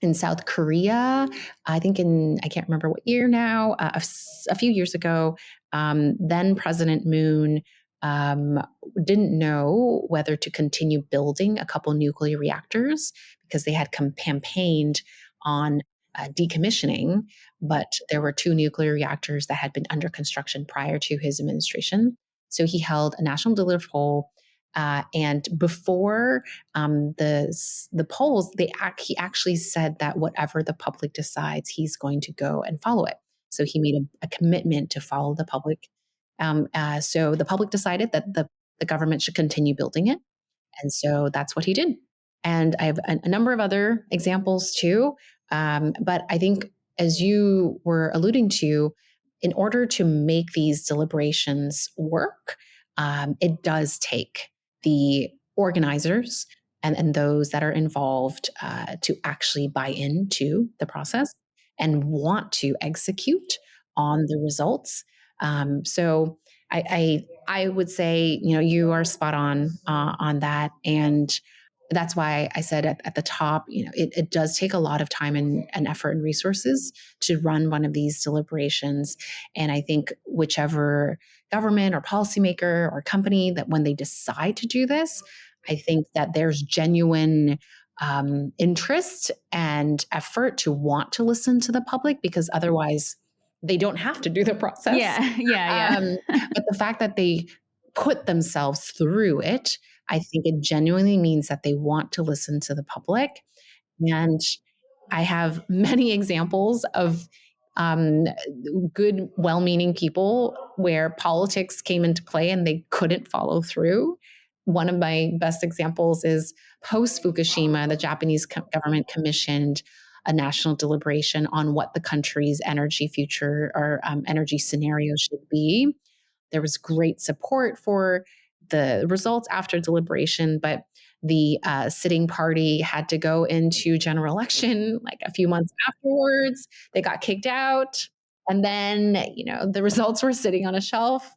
In South Korea, I can't remember what year now, a few years ago, then President Moon didn't know whether to continue building a couple nuclear reactors because they had campaigned on decommissioning, but there were two nuclear reactors that had been under construction prior to his administration. So he held a national deliberative poll. And before the polls, he actually said that whatever the public decides, he's going to go and follow it. So he made a commitment to follow the public. So the public decided that the government should continue building it. And so that's what he did. And I have a number of other examples too. But I think, as you were alluding to, in order to make these deliberations work, it does take the organizers and those that are involved to actually buy into the process and want to execute on the results. So I would say, you are spot on that. And that's why I said at the top, it does take a lot of time and effort and resources to run one of these deliberations. And I think whichever government or policymaker or company that when they decide to do this, I think that there's genuine interest and effort to want to listen to the public, because otherwise they don't have to do the process. Yeah. But the fact that they put themselves through it, I think it genuinely means that they want to listen to the public. And I have many examples of good, well-meaning people where politics came into play and they couldn't follow through, one of my best examples is post Fukushima, the Japanese government commissioned a national deliberation on what the country's energy future or energy scenario should be. There was great support for the results after deliberation, but the sitting party had to go into general election like a few months afterwards. They got kicked out. And then, the results were sitting on a shelf.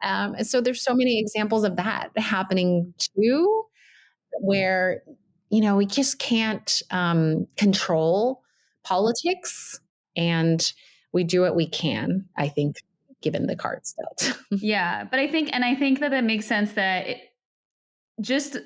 And so there's so many examples of that happening too, where, we just can't control politics, and we do what we can, I think, given the cards dealt. Yeah. But I think that makes sense that just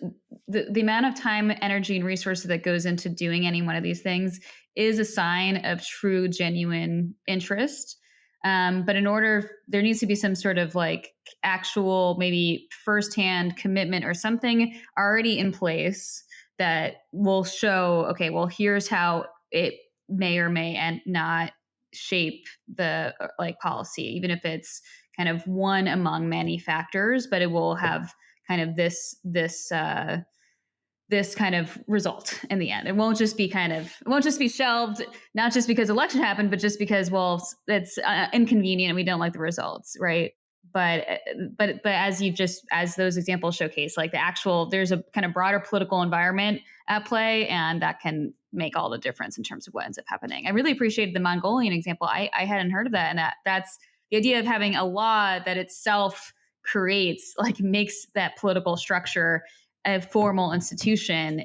the amount of time, energy, and resources that goes into doing any one of these things is a sign of true, genuine interest. But there needs to be some sort of like actual, maybe firsthand commitment or something already in place that will show, okay, well, here's how it may or may not shape the like policy, even if it's kind of one among many factors, but it will have kind of this kind of result in the end. It won't just be shelved, not just because election happened, but just because, well, it's inconvenient and we don't like the results, right? But as those examples showcase, like there's a kind of broader political environment at play, and that can make all the difference in terms of what ends up happening. I really appreciated the Mongolian example. I hadn't heard of that, and that's the idea of having a law that itself creates, like makes that political structure a formal institution.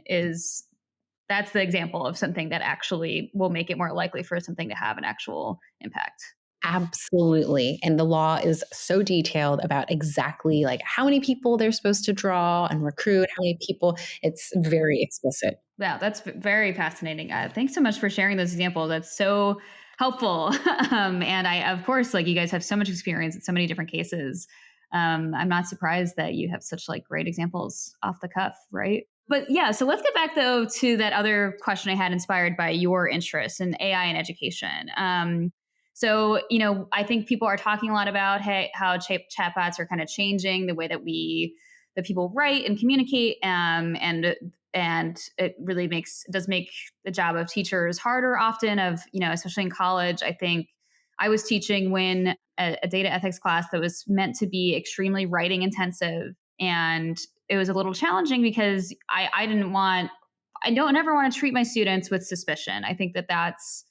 That's the example of something that actually will make it more likely for something to have an actual impact. Absolutely. And the law is so detailed about exactly like how many people they're supposed to draw and recruit, how many people. It's very explicit. Wow, that's very fascinating. Thanks so much for sharing those examples. That's so helpful. And I, of course, like you guys have so much experience in so many different cases. I'm not surprised that you have such like great examples off the cuff, right? But yeah, so let's get back though to that other question I had inspired by your interest in AI and education. So, I think people are talking a lot about how chatbots are kind of changing the way that people write and communicate, and it really does make the job of teachers harder often. Especially in college, I think I was teaching when a data ethics class that was meant to be extremely writing intensive, and it was a little challenging because I don't ever want to treat my students with suspicion. I think that that's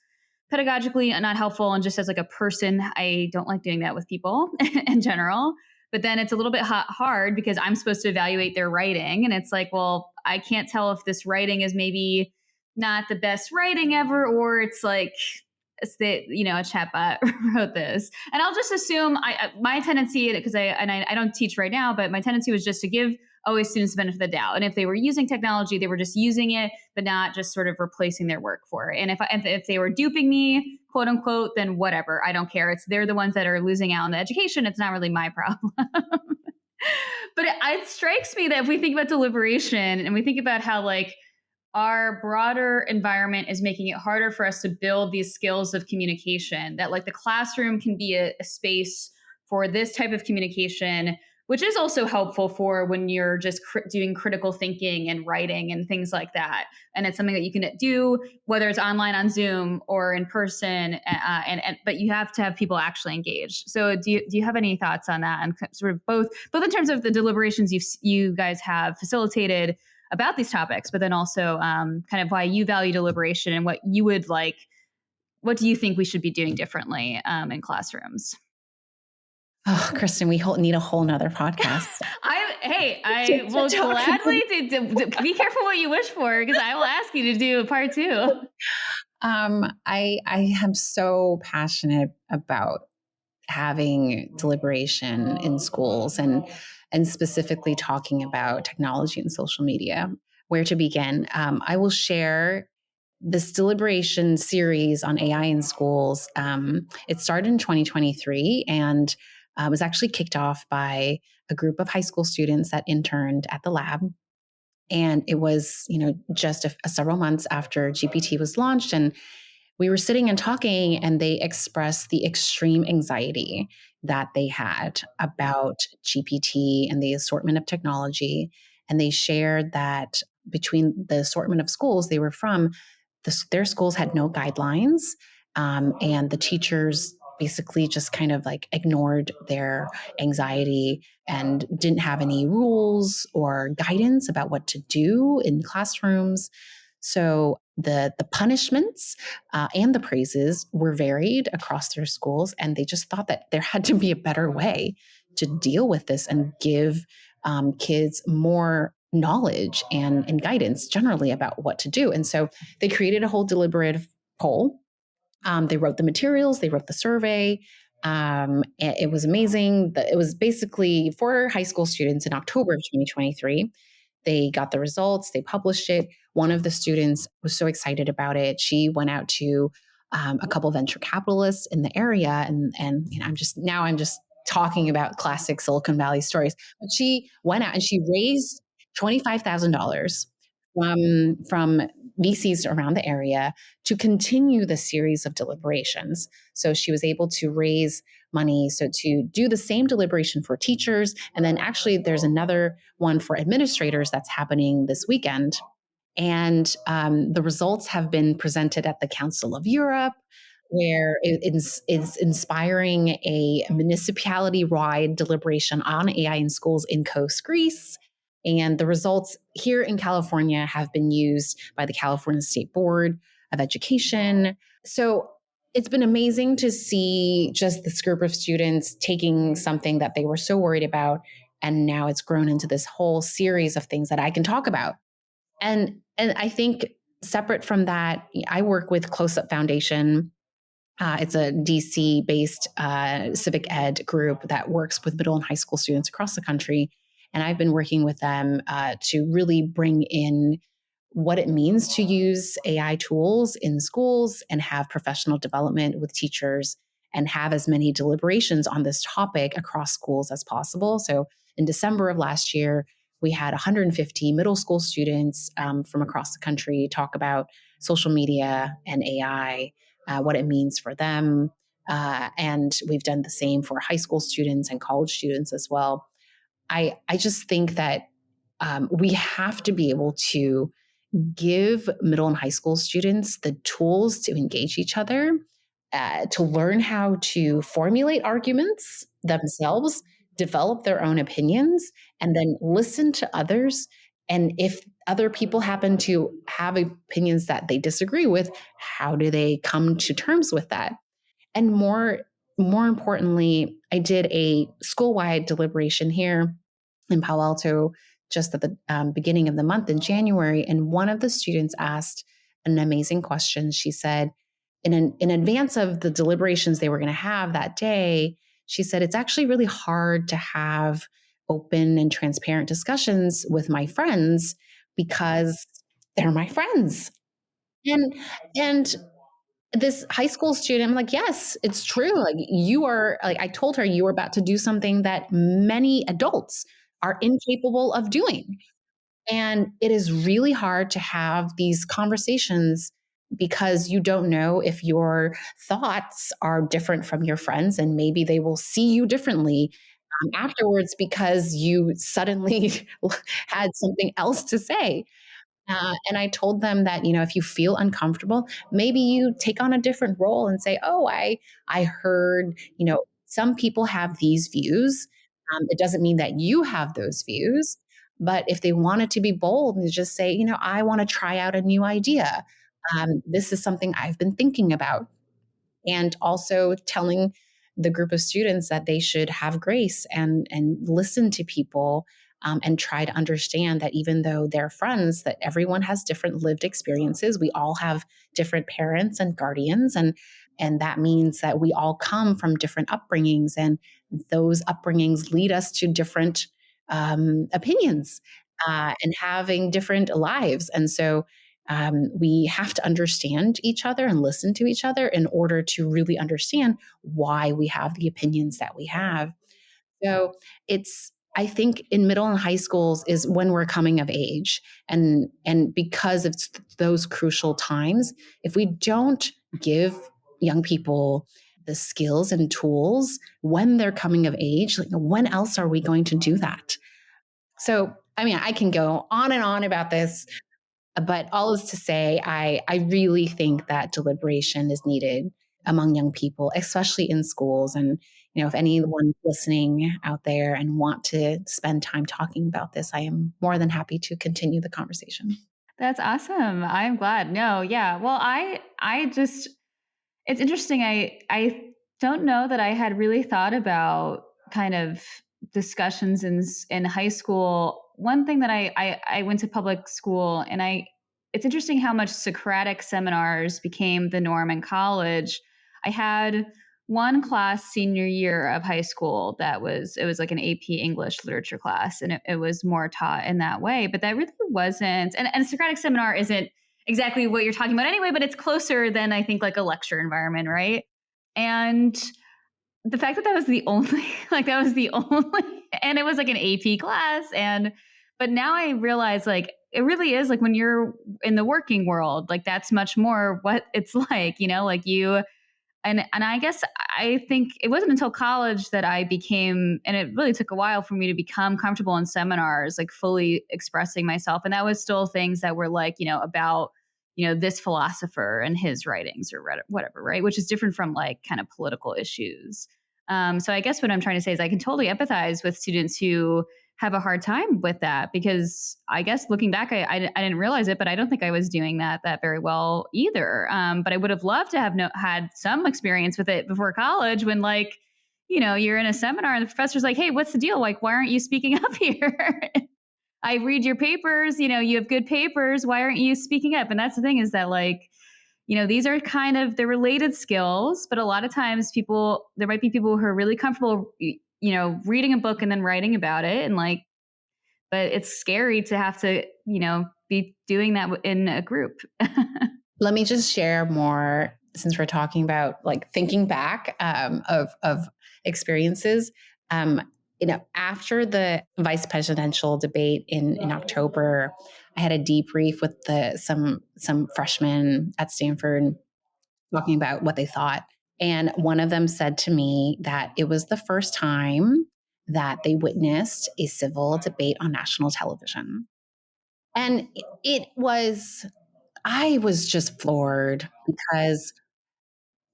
pedagogically not helpful, and just as like a person, I don't like doing that with people in general. But then it's a little bit hard because I'm supposed to evaluate their writing, and it's like, well, I can't tell if this writing is maybe not the best writing ever, or it's like a chatbot wrote this. And I'll just assume my tendency, because I don't teach right now, but my tendency was just to give always students the benefit of the doubt. And if they were using technology, they were just using it, but not just sort of replacing their work for it. And if they were duping me, quote unquote, then whatever, I don't care. They're the ones that are losing out on the education. It's not really my problem. But it strikes me that if we think about deliberation and we think about how like our broader environment is making it harder for us to build these skills of communication, that like the classroom can be a space for this type of communication, which is also helpful for when you're just doing critical thinking and writing and things like that. And it's something that you can do, whether it's online on Zoom or in person, but you have to have people actually engaged. So do you have any thoughts on that? And sort of both in terms of the deliberations you guys have facilitated about these topics, but then also kind of why you value deliberation and what you would like, what do you think we should be doing differently in classrooms? Oh, Kristen, we need a whole nother podcast. I will gladly be careful what you wish for, because I will ask you to do a part 2. I am so passionate about having deliberation in schools and specifically talking about technology and social media. Where to begin? I will share this deliberation series on AI in schools. It started in 2023 and was actually kicked off by a group of high school students that interned at the lab. And it was, just several months after GPT was launched, and we were sitting and talking, and they expressed the extreme anxiety that they had about GPT and the assortment of technology. And they shared that between the assortment of schools they were from, their schools had no guidelines. And the teachers basically just kind of like ignored their anxiety and didn't have any rules or guidance about what to do in classrooms. So the punishments and the praises were varied across their schools, and they just thought that there had to be a better way to deal with this and give kids more knowledge and guidance generally about what to do. And so they created a whole deliberative poll. They wrote the materials, they wrote the survey. It was amazing. It was basically for high school students in October of 2023. They got the results, they published it. One of the students was so excited about it. She went out to a couple venture capitalists in the area, and I'm just talking about classic Silicon Valley stories. But she went out and she raised $25,000 from VCs around the area to continue the series of deliberations. So she was able to raise money so to do the same deliberation for teachers, and then actually there's another one for administrators that's happening this weekend. And the results have been presented at the Council of Europe, where it's inspiring a municipality wide deliberation on AI in schools in Kos, Greece. And the results here in California have been used by the California State Board of Education. So it's been amazing to see just this group of students taking something that they were so worried about. And now it's grown into this whole series of things that I can talk about. And I think separate from that, I work with Close Up Foundation. It's a DC based civic ed group that works with middle and high school students across the country. And I've been working with them to really bring in what it means to use AI tools in schools and have professional development with teachers and have as many deliberations on this topic across schools as possible. So in December of last year, we had 150 middle school students from across the country talk about social media and AI, what it means for them. And we've done the same for high school students and college students as well. I just think that we have to be able to give middle and high school students the tools to engage each other, to learn how to formulate arguments themselves, develop their own opinions, and then listen to others. And if other people happen to have opinions that they disagree with, how do they come to terms with that? And more importantly, I did a school-wide deliberation here in Palo Alto just at the beginning of the month in January. And one of the students asked an amazing question. She said, in advance of the deliberations they were going to have that day, she said, it's actually really hard to have open and transparent discussions with my friends because they're my friends. And and this high school student, I'm like, yes, it's true. Like you are, like I told her, you were about to do something that many adults are incapable of doing. And it is really hard to have these conversations because you don't know if your thoughts are different from your friends, and maybe they will see you differently afterwards because you suddenly had something else to say. And I told them that, if you feel uncomfortable, maybe you take on a different role and say, "Oh, I heard, some people have these views. It doesn't mean that you have those views, but if they wanted to be bold and just say, I want to try out a new idea. This is something I've been thinking about." And also telling the group of students that they should have grace and listen to people, and try to understand that even though they're friends, that everyone has different lived experiences. We all have different parents and guardians, and that means that we all come from different upbringings, and those upbringings lead us to different opinions, and having different lives. And so we have to understand each other and listen to each other in order to really understand why we have the opinions that we have. So I think in middle and high schools is when we're coming of age. And because it's those crucial times, if we don't give young people the skills and tools when they're coming of age. Like, when else are we going to do that? So, I mean, I can go on and on about this, but all is to say, I really think that deliberation is needed among young people, especially in schools. And, if anyone listening out there and want to spend time talking about this, I am more than happy to continue the conversation. That's awesome. I'm glad. No, yeah. Well, I just it's interesting. I don't know that I had really thought about kind of discussions in high school. One thing that I went to public school, and it's interesting how much Socratic seminars became the norm in college. I had one class senior year of high school it was like an AP English literature class, and it was more taught in that way. But that really wasn't, and Socratic seminar isn't exactly what you're talking about anyway, but it's closer than I think like a lecture environment, right? And the fact that that was the only, like that was the only, and it was like an AP class. But now I realize like it really is like when you're in the working world, like that's much more what it's like, like and I guess I think it wasn't until college that I became, and it really took a while for me to become comfortable in seminars, like fully expressing myself. And that was still things that were like, about, this philosopher and his writings or whatever, right? Which is different from like kind of political issues. So I guess what I'm trying to say is I can totally empathize with students who have a hard time with that, because I guess looking back, I didn't realize it, but I don't think I was doing that very well either. But I would have loved to have had some experience with it before college, when like, you're in a seminar and the professor's like, hey, what's the deal? Like, why aren't you speaking up here? I read your papers, you have good papers. Why aren't you speaking up? And that's the thing, is that like, these are they're related skills, but a lot of times there might be people who are really comfortable, reading a book and then writing about it. And like, but it's scary to have to, be doing that in a group. Let me just share more, since we're talking about like thinking back of experiences. After the vice presidential debate in October, I had a debrief with some freshmen at Stanford talking about what they thought. And one of them said to me that it was the first time that they witnessed a civil debate on national television. And I was just floored, because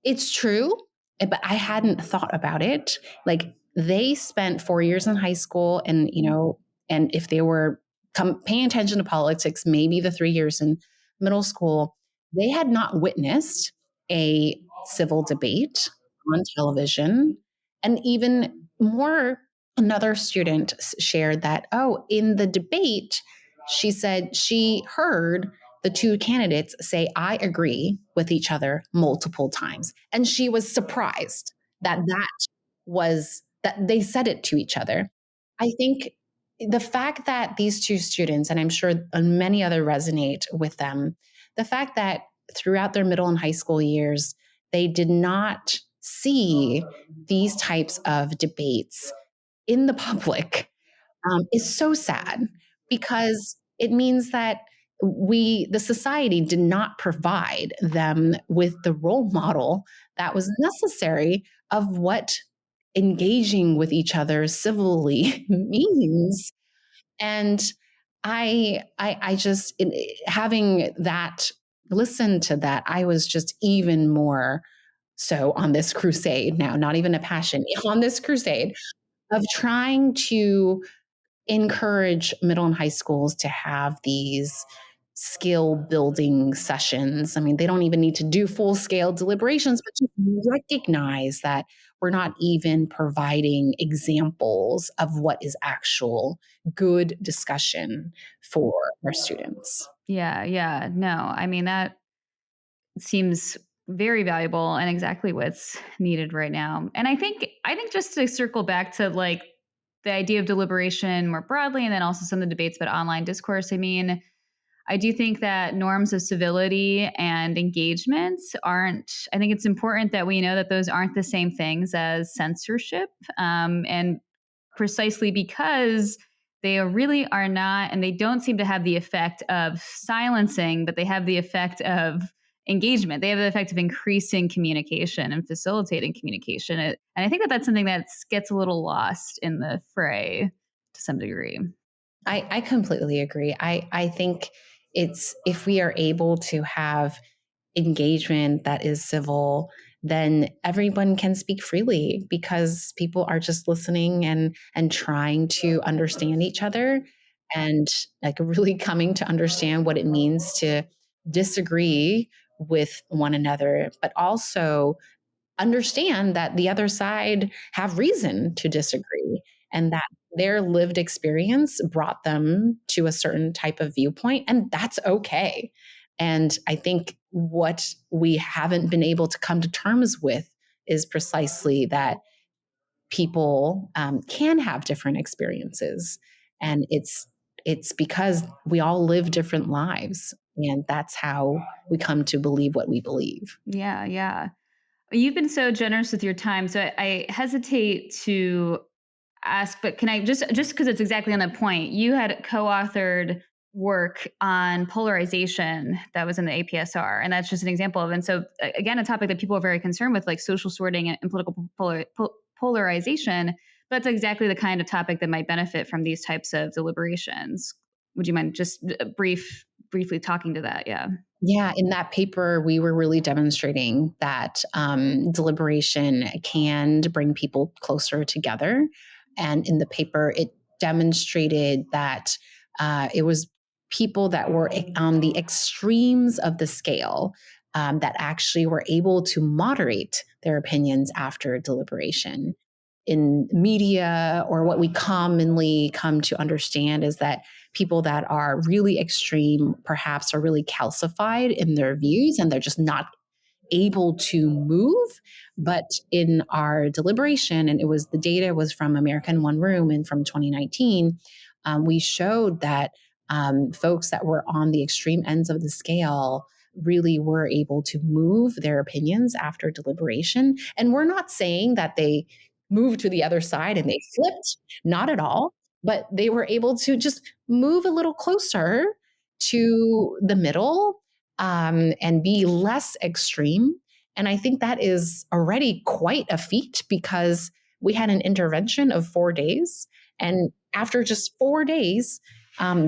it's true, but I hadn't thought about it. Like, they spent 4 years in high school, and if they were paying attention to politics, maybe the 3 years in middle school, they had not witnessed a civil debate on television. And even more, another student shared that, oh, in the debate, she said she heard the two candidates say, I agree, with each other multiple times. And she was surprised that they said it to each other. I think the fact that these two students, and I'm sure many other resonate with them, the fact that throughout their middle and high school years, they did not see these types of debates in the public, is so sad, because it means that the society did not provide them with the role model that was necessary of what engaging with each other civilly means. And I just, having that, listen to that, I was just even more so on this crusade now, not even a passion, on this crusade of trying to encourage middle and high schools to have these skill building sessions. I mean, they don't even need to do full scale deliberations, but just recognize that we're not even providing examples of what is actual good discussion for our students. Yeah. Yeah. No, I mean, that seems very valuable and exactly what's needed right now. And I think just to circle back to like the idea of deliberation more broadly, and then also some of the debates about online discourse. I mean, I do think that norms of civility and engagement aren't, I think it's important that we know that those aren't the same things as censorship. And precisely because they really are not, and they don't seem to have the effect of silencing, but they have the effect of engagement. They have the effect of increasing communication and facilitating communication. And I think that that's something that gets a little lost in the fray to some degree. I completely agree. I think it's if we are able to have engagement that is civil, then everyone can speak freely because people are just listening and trying to understand each other and like really coming to understand what it means to disagree with one another, but also understand that the other side have reason to disagree and that their lived experience brought them to a certain type of viewpoint, and that's okay. And I think what we haven't been able to come to terms with is precisely that people can have different experiences, and it's because we all live different lives, and that's how we come to believe what we believe. Yeah, yeah. You've been so generous with your time. So I hesitate to ask, but can I just because it's exactly on the point, you had co-authored work on polarization that was in the APSR, and that's just an example of. And so again, a topic that people are very concerned with, like social sorting and political polarization. But that's exactly the kind of topic that might benefit from these types of deliberations. Would you mind just briefly talking to that? Yeah. Yeah, in that paper, we were really demonstrating that deliberation can bring people closer together. And in the paper, it demonstrated that it was people that were on the extremes of the scale that actually were able to moderate their opinions after deliberation. In media, or what we commonly come to understand, is that people that are really extreme perhaps are really calcified in their views and they're just not able to move. But in our deliberation, and it was the data was from American One Room and from 2019, we showed that folks that were on the extreme ends of the scale really were able to move their opinions after deliberation. And we're not saying that they moved to the other side and they flipped, not at all, but they were able to just move a little closer to the middle and be less extreme. And I think that is already quite a feat because we had an intervention of 4 days. And after just 4 days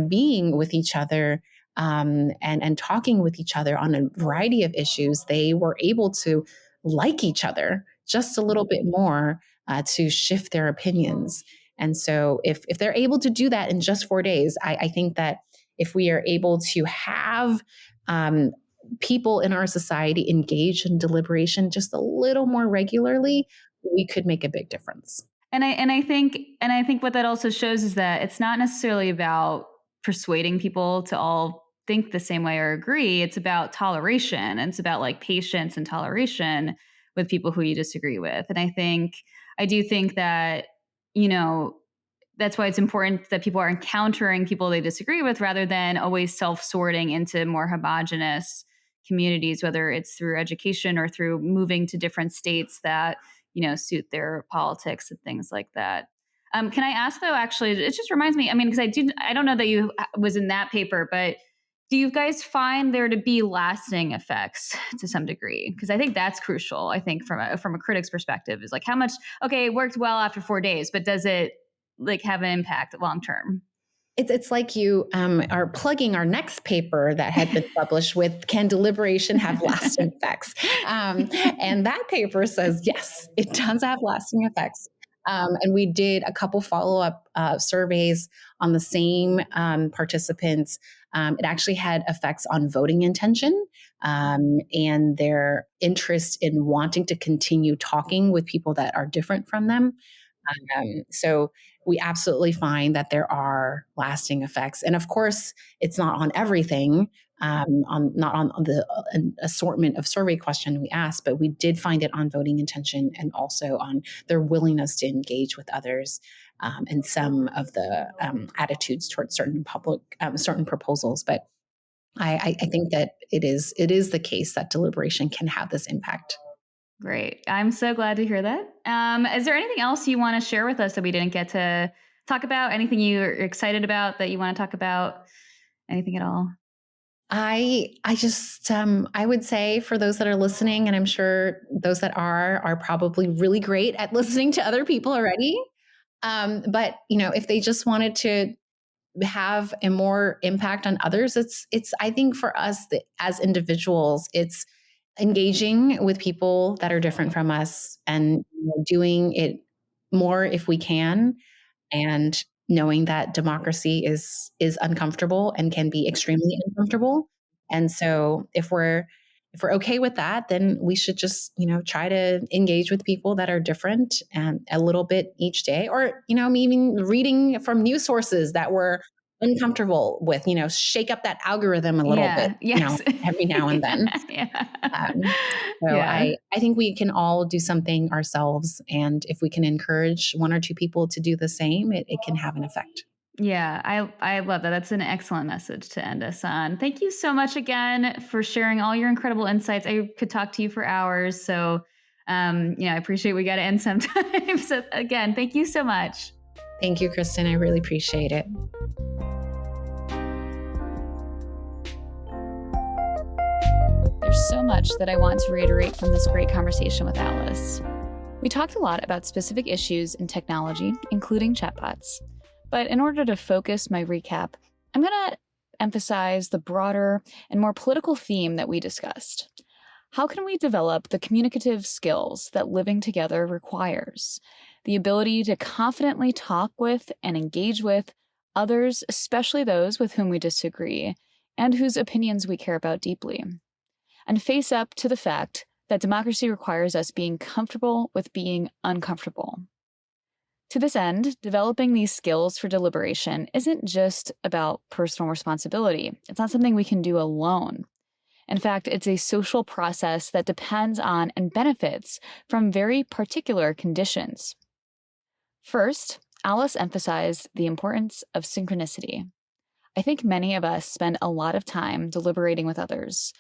being with each other and talking with each other on a variety of issues, they were able to like each other just a little bit more to shift their opinions. And so if they're able to do that in just 4 days, I think that if we are able to have um, people in our society engage in deliberation just a little more regularly, we could make a big difference. And I think what that also shows is that it's not necessarily about persuading people to all think the same way or agree. It's about toleration, and it's about like patience and toleration with people who you disagree with. And I do think that, you know, that's why it's important that people are encountering people they disagree with rather than always self-sorting into more homogenous communities, whether it's through education or through moving to different states that, suit their politics and things like that. Can I ask though, actually, it just reminds me, I mean, because I don't know that you was in that paper, but do you guys find there to be lasting effects to some degree? Because I think that's crucial. I think from a critic's perspective is like how much, okay, it worked well after 4 days, but does it like have an impact long term? It's like you are plugging our next paper that had been published with Can Deliberation Have Lasting Effects? And that paper says, yes, it does have lasting effects. And we did a couple follow-up surveys on the same participants. It actually had effects on voting intention and their interest in wanting to continue talking with people that are different from them. So we absolutely find that there are lasting effects. And of course, it's not on everything, not on the an assortment of survey question we asked, but we did find it on voting intention and also on their willingness to engage with others and some of the attitudes towards certain proposals. But I think that it is the case that deliberation can have this impact. Great. I'm so glad to hear that. Is there anything else you want to share with us that we didn't get to talk about? Anything you're excited about that you want to talk about? Anything at all? I just I would say for those that are listening, and I'm sure those that are probably really great at listening to other people already. But if they just wanted to have a more impact on others, it's I think for us as individuals, it's engaging with people that are different from us and doing it more if we can, and knowing that democracy is uncomfortable and can be extremely uncomfortable. And so if we're okay with that, then we should just try to engage with people that are different and a little bit each day, or even reading from news sources that we're uncomfortable with, shake up that algorithm a little bit, Yeah. Yes. every now and then. Yeah. um, so Yeah. I think we can all do something ourselves. And if we can encourage one or two people to do the same, it can have an effect. Yeah, I love that. That's an excellent message to end us on. Thank you so much again for sharing all your incredible insights. I could talk to you for hours. So, I appreciate we got to end sometime. So, again, thank you so much. Thank you, Kristen. I really appreciate it. There's so much that I want to reiterate from this great conversation with Alice. We talked a lot about specific issues in technology, including chatbots. But in order to focus my recap, I'm going to emphasize the broader and more political theme that we discussed. How can we develop the communicative skills that living together requires? The ability to confidently talk with and engage with others, especially those with whom we disagree and whose opinions we care about deeply. And face up to the fact that democracy requires us being comfortable with being uncomfortable. To this end, developing these skills for deliberation isn't just about personal responsibility. It's not something we can do alone. In fact, it's a social process that depends on and benefits from very particular conditions. First, Alice emphasized the importance of synchronicity. I think many of us spend a lot of time deliberating with others,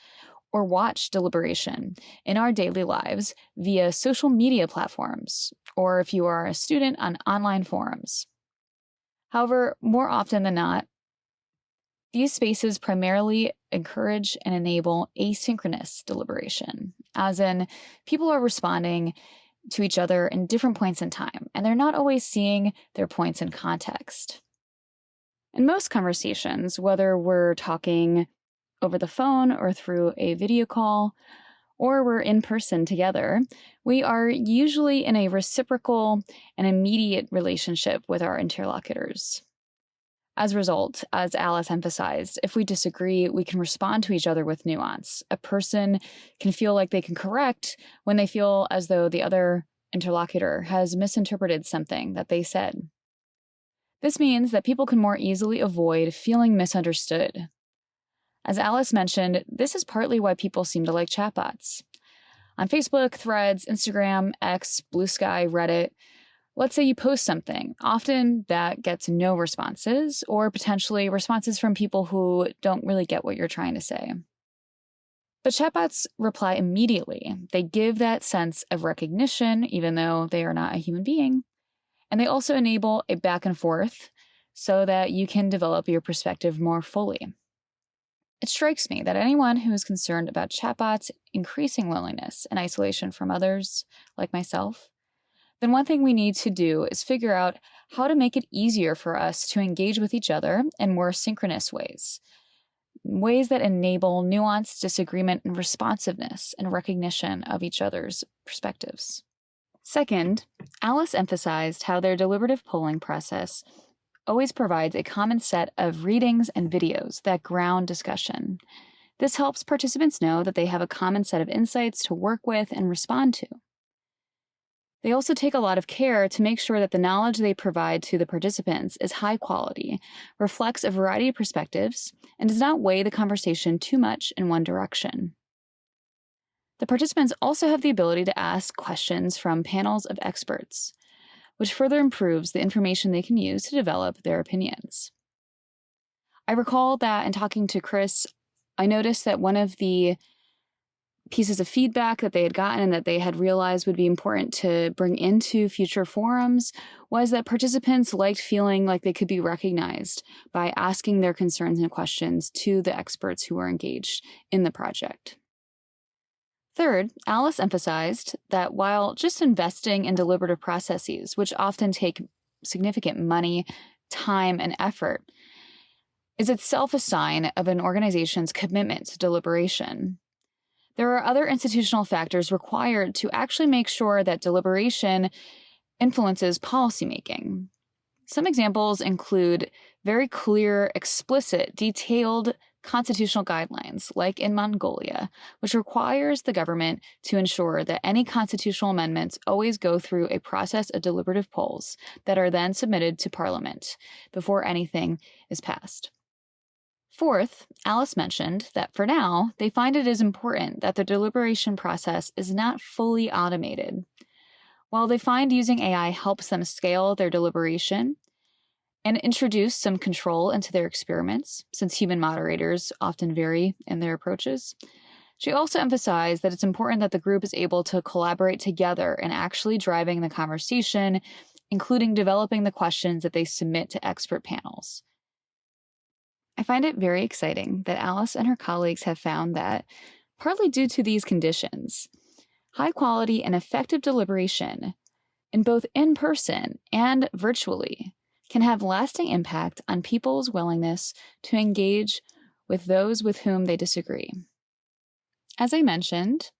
or watch deliberation in our daily lives via social media platforms, or if you are a student, on online forums. However, more often than not, these spaces primarily encourage and enable asynchronous deliberation, as in people are responding to each other in different points in time, and they're not always seeing their points in context. In most conversations, whether we're talking over the phone or through a video call, or we're in person together, we are usually in a reciprocal and immediate relationship with our interlocutors. As a result, as Alice emphasized, if we disagree, we can respond to each other with nuance. A person can feel like they can correct when they feel as though the other interlocutor has misinterpreted something that they said. This means that people can more easily avoid feeling misunderstood. As Alice mentioned, this is partly why people seem to like chatbots. On Facebook, Threads, Instagram, X, Blue Sky, Reddit, let's say you post something. Often that gets no responses, or potentially responses from people who don't really get what you're trying to say. But chatbots reply immediately. They give that sense of recognition, even though they are not a human being. And they also enable a back and forth so that you can develop your perspective more fully. It strikes me that anyone who is concerned about chatbots increasing loneliness and isolation from others, like myself, then one thing we need to do is figure out how to make it easier for us to engage with each other in more synchronous ways that enable nuanced disagreement and responsiveness and recognition of each other's perspectives. Second, Alice emphasized how their deliberative polling process always provides a common set of readings and videos that ground discussion. This helps participants know that they have a common set of insights to work with and respond to. They also take a lot of care to make sure that the knowledge they provide to the participants is high quality, reflects a variety of perspectives, and does not weigh the conversation too much in one direction. The participants also have the ability to ask questions from panels of experts, which further improves the information they can use to develop their opinions. I recall that in talking to Chris, I noticed that one of the pieces of feedback that they had gotten and that they had realized would be important to bring into future forums was that participants liked feeling like they could be recognized by asking their concerns and questions to the experts who were engaged in the project. Third, Alice emphasized that while just investing in deliberative processes, which often take significant money, time, and effort, is itself a sign of an organization's commitment to deliberation, there are other institutional factors required to actually make sure that deliberation influences policymaking. Some examples include very clear, explicit, detailed constitutional guidelines, like in Mongolia, which requires the government to ensure that any constitutional amendments always go through a process of deliberative polls that are then submitted to Parliament before anything is passed. Fourth, Alice mentioned that for now, they find it is important that the deliberation process is not fully automated. While they find using AI helps them scale their deliberation and introduce some control into their experiments, since human moderators often vary in their approaches, she also emphasized that it's important that the group is able to collaborate together in actually driving the conversation, including developing the questions that they submit to expert panels. I find it very exciting that Alice and her colleagues have found that, partly due to these conditions, high quality and effective deliberation, in both in person and virtually, can have lasting impact on people's willingness to engage with those with whom they disagree. As I mentioned,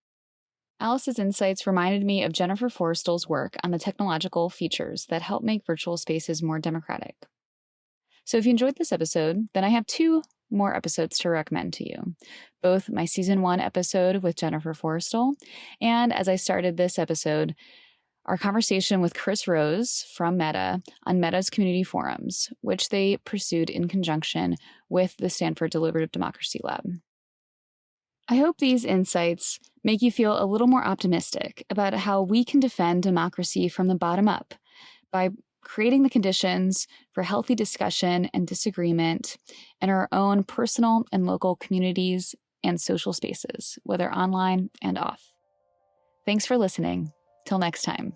Alice's insights reminded me of Jennifer Forrestal's work on the technological features that help make virtual spaces more democratic. So if you enjoyed this episode, then I have 2 more episodes to recommend to you, both my season 1 episode with Jennifer Forrestal, and as I started this episode, our conversation with Chris Rose from Meta on Meta's community forums, which they pursued in conjunction with the Stanford Deliberative Democracy Lab. I hope these insights make you feel a little more optimistic about how we can defend democracy from the bottom up by creating the conditions for healthy discussion and disagreement in our own personal and local communities and social spaces, whether online and off. Thanks for listening. Till next time.